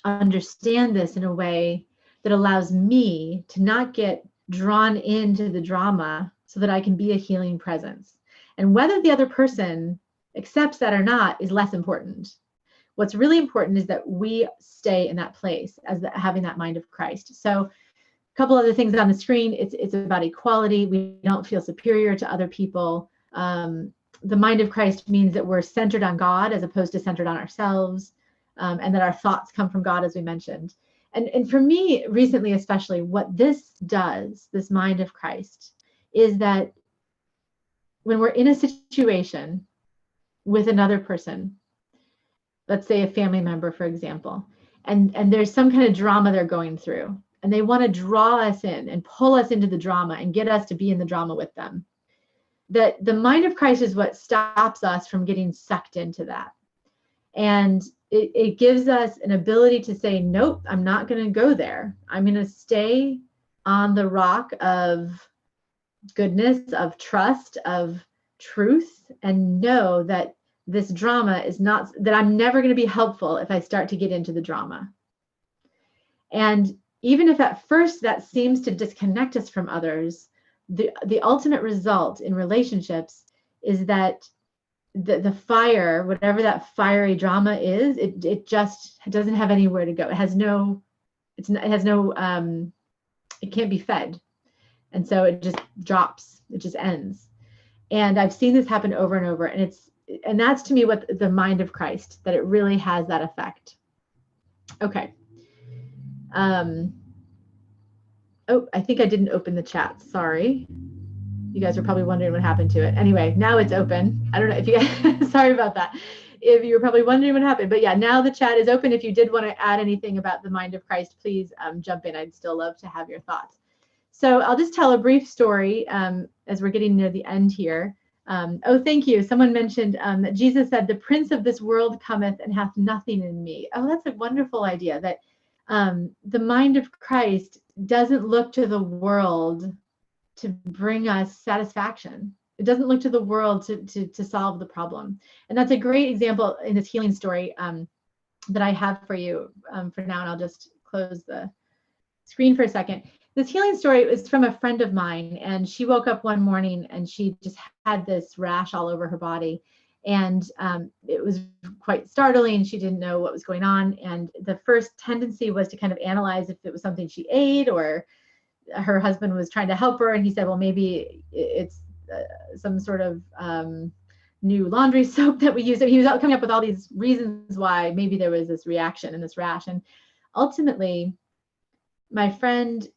understand this in a way that allows me to not get drawn into the drama, so that I can be a healing presence? And whether the other person accepts that or not is less important. What's really important is that we stay in that place as having that mind of Christ. So a couple other things on the screen. It's about equality. We don't feel superior to other people. The mind of Christ means that we're centered on God as opposed to centered on ourselves, and that our thoughts come from God, as we mentioned. And for me, recently especially, what this does, this mind of Christ, is that when we're in a situation with another person, let's say a family member, for example, and there's some kind of drama they're going through, and they want to draw us in and pull us into the drama and get us to be in the drama with them, that the mind of Christ is what stops us from getting sucked into that. And it gives us an ability to say, nope, I'm not going to go there. I'm going to stay on the rock of goodness, of trust, of truth, and know that this drama is not, that I'm never going to be helpful if I start to get into the drama. And even if at first that seems to disconnect us from others, the ultimate result in relationships is that the fire, whatever that fiery drama is, it just doesn't have anywhere to go. It can't be fed. And so it just drops, it just ends. And I've seen this happen over and over. And that's to me what the mind of Christ, that it really has that effect. Okay. Oh, I think I didn't open the chat. Sorry. You guys are probably wondering what happened to it. Anyway, now it's open. I don't know if you guys, sorry about that. If you're probably wondering what happened, but yeah, now the chat is open. If you did want to add anything about the mind of Christ, please jump in. I'd still love to have your thoughts. So I'll just tell a brief story as we're getting near the end here. Oh, thank you. Someone mentioned that Jesus said, "The prince of this world cometh and hath nothing in me." Oh, that's a wonderful idea, that the mind of Christ doesn't look to the world to bring us satisfaction. It doesn't look to the world to solve the problem. And that's a great example in this healing story that I have for you for now. And I'll just close the screen for a second. This healing story is from a friend of mine, and she woke up one morning and she just had this rash all over her body. And it was quite startling. She didn't know what was going on. And the first tendency was to kind of analyze if it was something she ate, or her husband was trying to help her. And he said, well, maybe it's some sort of new laundry soap that we use. So he was coming up with all these reasons why maybe there was this reaction and this rash. And ultimately, my friend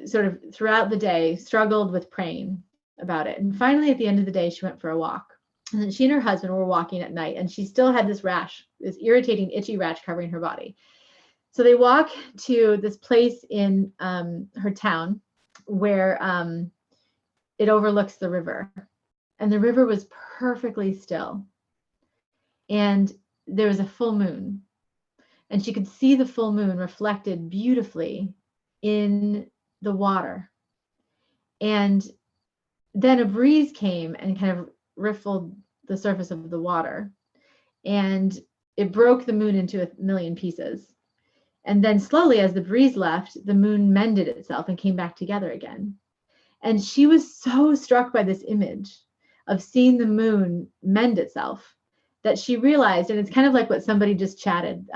sort of throughout the day struggled with praying about it. And finally, at the end of the day, she went for a walk. And then she and her husband were walking at night, and she still had this rash, this irritating, itchy rash covering her body. So they walk to this place in her town where it overlooks the river. And the river was perfectly still. And there was a full moon. And she could see the full moon reflected beautifully in the water. And then a breeze came and kind of riffled the surface of the water. And it broke the moon into a million pieces. And then slowly, as the breeze left, the moon mended itself and came back together again. And she was so struck by this image of seeing the moon mend itself that she realized, and it's kind of like what somebody just chatted,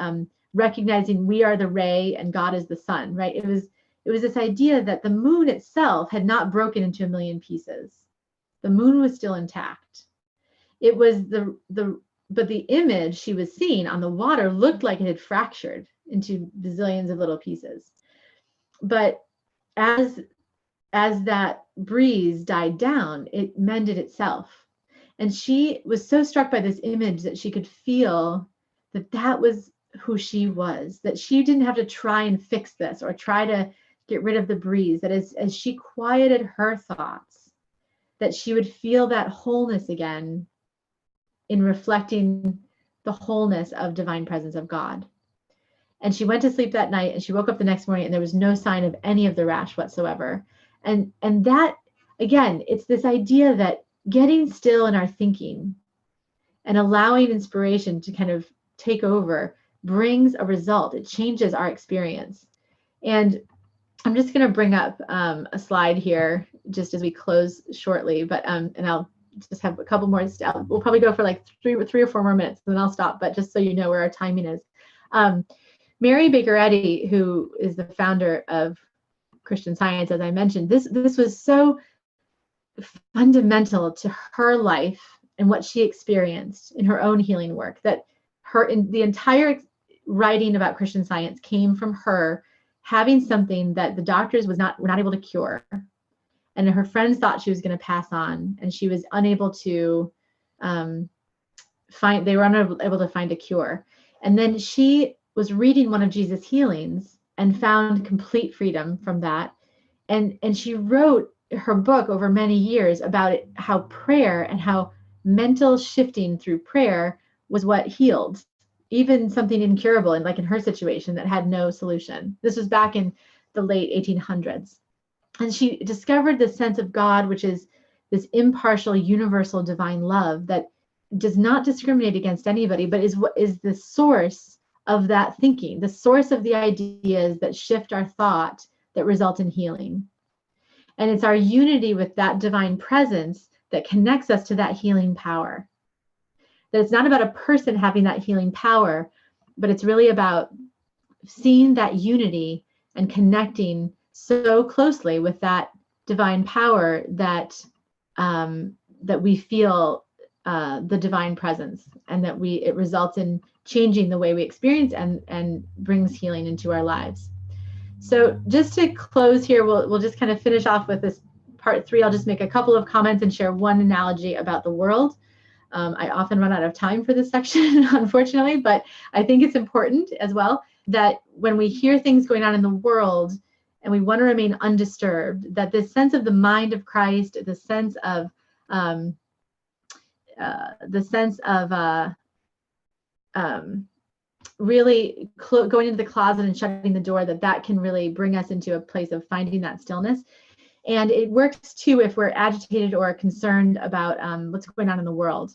recognizing we are the ray and God is the sun, right? It was this idea that the moon itself had not broken into a million pieces. The moon was still intact. It was but the image she was seeing on the water looked like it had fractured into bazillions of little pieces. But as that breeze died down, it mended itself. And she was so struck by this image that she could feel that was who she was, that she didn't have to try and fix this or try to get rid of the breeze, that as she quieted her thoughts, that she would feel that wholeness again in reflecting the wholeness of divine presence of God. And she went to sleep that night, and she woke up the next morning and there was no sign of any of the rash whatsoever. And that, again, it's this idea that getting still in our thinking and allowing inspiration to kind of take over brings a result. It changes our experience. And I'm just going to bring up a slide here just as we close shortly, but and I'll just have a couple more. We'll probably go for like three or four more minutes, and then I'll stop. But just so you know where our timing is, Mary Baker Eddy, who is the founder of Christian Science, as I mentioned, this was so fundamental to her life and what she experienced in her own healing work, that the entire writing about Christian Science came from her having something that the doctors were not able to cure, and her friends thought she was going to pass on, and she was unable to they were unable to find a cure. And then she was reading one of Jesus' healings and found complete freedom from that. And she wrote her book over many years about it, how prayer and how mental shifting through prayer was what healed even something incurable, and like in her situation that had no solution. This was back in the late 1800s. And she discovered the sense of God, which is this impartial, universal, divine love that does not discriminate against anybody, but is what is the source of that thinking, the source of the ideas that shift our thought that result in healing. And it's our unity with that divine presence that connects us to that healing power. That it's not about a person having that healing power, but it's really about seeing that unity and connecting so closely with that divine power that that we feel the divine presence, and that it results in changing the way we experience and brings healing into our lives. So just to close here, we'll just kind of finish off with this part 3. I'll just make a couple of comments and share one analogy about the world. I often run out of time for this section, unfortunately, but I think it's important as well that when we hear things going on in the world and we want to remain undisturbed, that this sense of the mind of Christ, the sense of really going into the closet and shutting the door, that can really bring us into a place of finding that stillness. And it works too if we're agitated or concerned about what's going on in the world.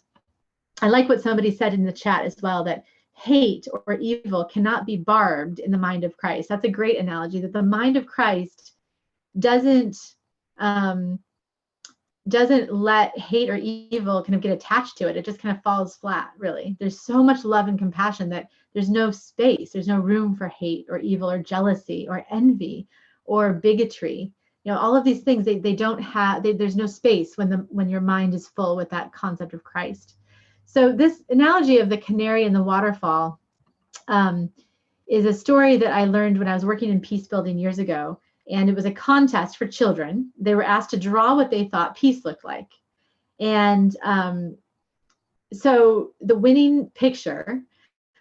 I like what somebody said in the chat as well, that hate or evil cannot be barbed in the mind of Christ. That's a great analogy, that the mind of Christ doesn't let hate or evil kind of get attached to it. It just kind of falls flat, really. There's so much love and compassion that there's no space, there's no room for hate or evil or jealousy or envy or bigotry. You know, all of these things, they don't have, there's no space when your mind is full with that concept of Christ. So this analogy of the canary and the waterfall is a story that I learned when I was working in peace building years ago. And it was a contest for children. They were asked to draw what they thought peace looked like. And so the winning picture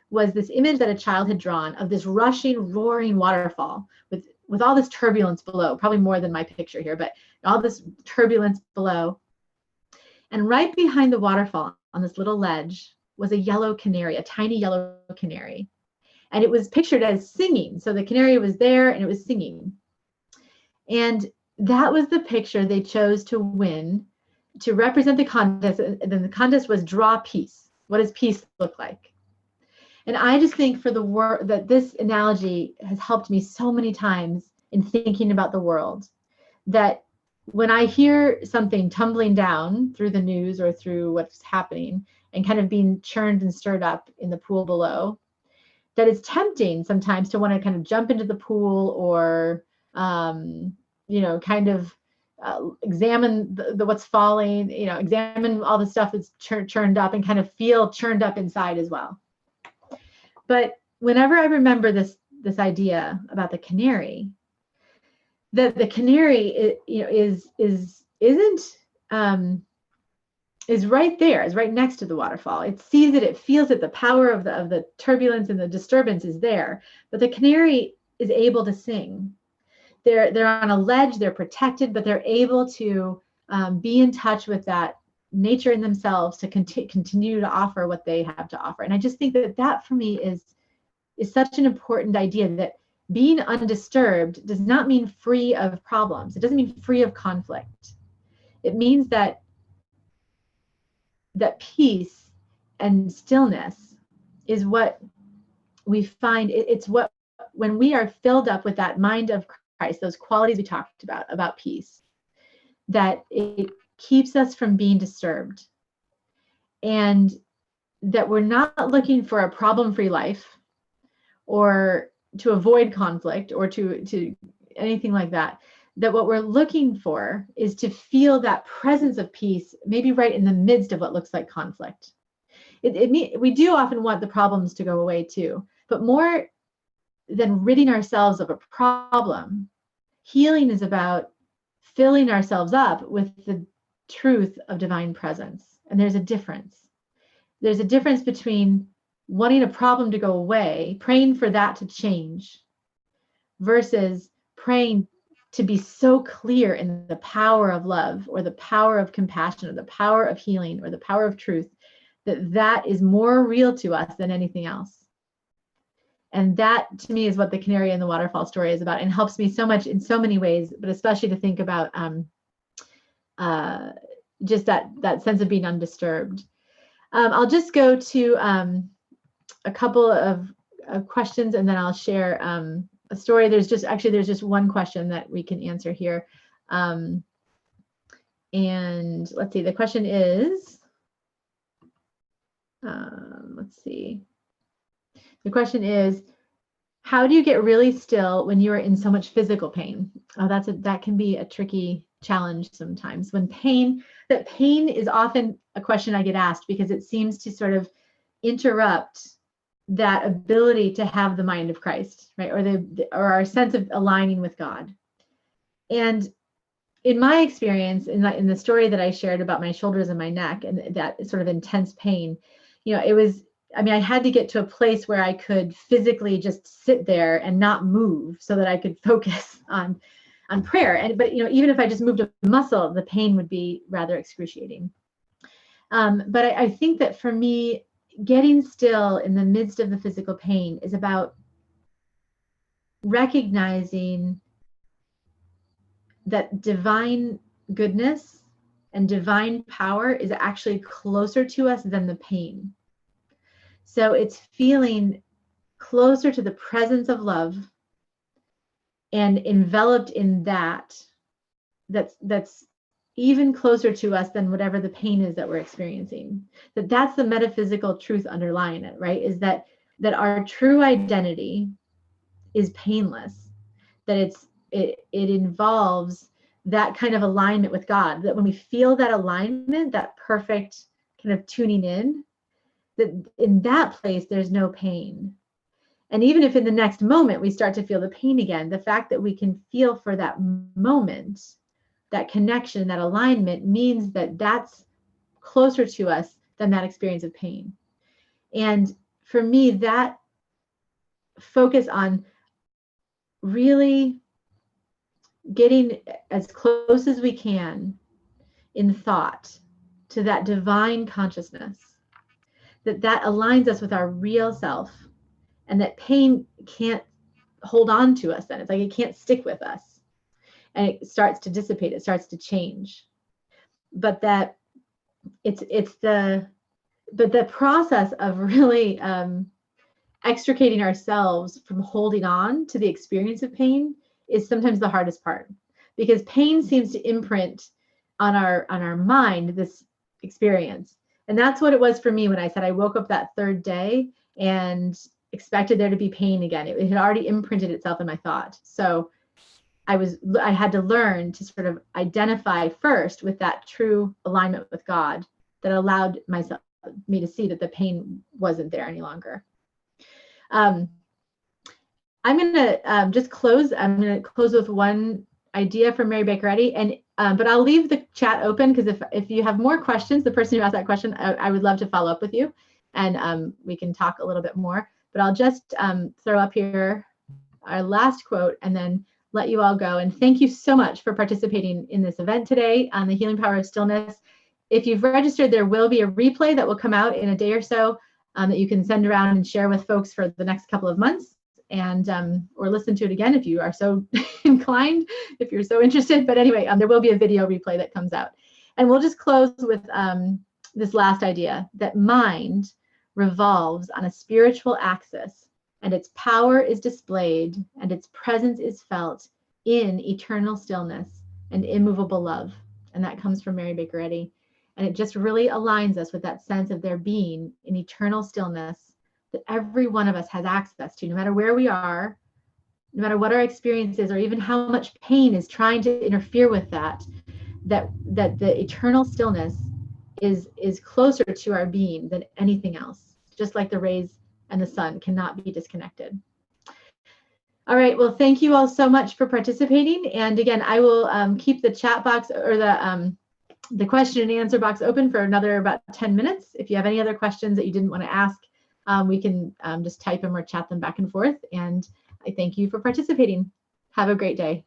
was this image that a child had drawn of this rushing, roaring waterfall with all this turbulence below, probably more than my picture here, but all this turbulence below. And right behind the waterfall on this little ledge was a yellow canary, a tiny yellow canary. And it was pictured as singing. So the canary was there and it was singing. And that was the picture they chose to win, to represent the contest. And then the contest was draw peace. What does peace look like? And I just think for the world that this analogy has helped me so many times in thinking about the world, that when I hear something tumbling down through the news or through what's happening and kind of being churned and stirred up in the pool below, that it's tempting sometimes to want to kind of jump into the pool or, kind of examine the what's falling, examine all the stuff that's churned up and kind of feel churned up inside as well. But whenever I remember this idea about the canary, that the canary is right there, is right next to the waterfall. It sees it, it feels it, the power of the turbulence and the disturbance is there. But the canary is able to sing. They're on a ledge, they're protected, but they're able to be in touch with that nature in themselves to continue to offer what they have to offer. And I just think that for me is such an important idea, that being undisturbed does not mean free of problems. It doesn't mean free of conflict. It means that peace and stillness is what we find. It's what, when we are filled up with that mind of Christ, those qualities we talked about peace, that it keeps us from being disturbed, and that we're not looking for a problem-free life or to avoid conflict or to anything like that. That what we're looking for is to feel that presence of peace, maybe right in the midst of what looks like conflict. We do often want the problems to go away too, but more than ridding ourselves of a problem, healing is about filling ourselves up with the truth of divine presence. And there's a difference. There's a difference between wanting a problem to go away, praying for that to change, versus praying to be so clear in the power of love or the power of compassion or the power of healing or the power of truth, that is more real to us than anything else. And that, to me, is what the canary in the waterfall story is about, and helps me so much in so many ways, but especially to think about just that sense of being undisturbed. I'll just go to a couple of questions, and then I'll share a story. There's just one question that we can answer here. And let's see, the question is, let's see. The question is, how do you get really still when you are in so much physical pain? Oh, that can be a tricky challenge sometimes. When pain is often a question I get asked, because it seems to sort of interrupt that ability to have the mind of Christ, right? Or our sense of aligning with God. And in my experience, in the story that I shared about my shoulders and my neck and that sort of intense pain, I had to get to a place where I could physically just sit there and not move so that I could focus on prayer. But even if I just moved a muscle, the pain would be rather excruciating. But I think that for me, getting still in the midst of the physical pain is about recognizing that divine goodness and divine power is actually closer to us than the pain. So it's feeling closer to the presence of love and enveloped in that's even closer to us than whatever the pain is that we're experiencing. That's the metaphysical truth underlying it, right? Is that our true identity is painless, that it involves that kind of alignment with God, that when we feel that alignment, that perfect kind of tuning in, that in that place there's no pain. And even if in the next moment we start to feel the pain again, the fact that we can feel for that moment, that connection, that alignment means that that's closer to us than that experience of pain. And for me, that focus on really getting as close as we can in thought to that divine consciousness, that aligns us with our real self, and that pain can't hold on to us then. It's like it can't stick with us, and it starts to dissipate, it starts to change. But that it's the process of really extricating ourselves from holding on to the experience of pain is sometimes the hardest part, because pain seems to imprint on our mind this experience. And that's what it was for me when I said I woke up that third day and expected there to be pain again. It had already imprinted itself in my thought. So I had to learn to sort of identify first with that true alignment with God that allowed me to see that the pain wasn't there any longer. I'm going to just close. I'm going to close with one idea from Mary Baker Eddy, and but I'll leave the chat open, because if you have more questions, the person who asked that question, I would love to follow up with you, and we can talk a little bit more. But I'll just throw up here our last quote and then let you all go. And thank you so much for participating in this event today on the Healing Power of Stillness. If you've registered, there will be a replay that will come out in a day or so that you can send around and share with folks for the next couple of months, and or listen to it again if you are so inclined, if you're so interested. But anyway, there will be a video replay that comes out. And we'll just close with this last idea, that mind revolves on a spiritual axis, and its power is displayed and its presence is felt in eternal stillness and immovable love. And that comes from Mary Baker Eddy. And it just really aligns us with that sense of there being an eternal stillness that every one of us has access to, no matter where we are, no matter what our experience is, or even how much pain is trying to interfere with that the eternal stillness is closer to our being than anything else, just like the rays and the sun cannot be disconnected. All right, well, thank you all so much for participating. And again, I will keep the chat box or the question and answer box open for another about 10 minutes. If you have any other questions that you didn't want to ask, we can just type them or chat them back and forth. And I thank you for participating. Have a great day.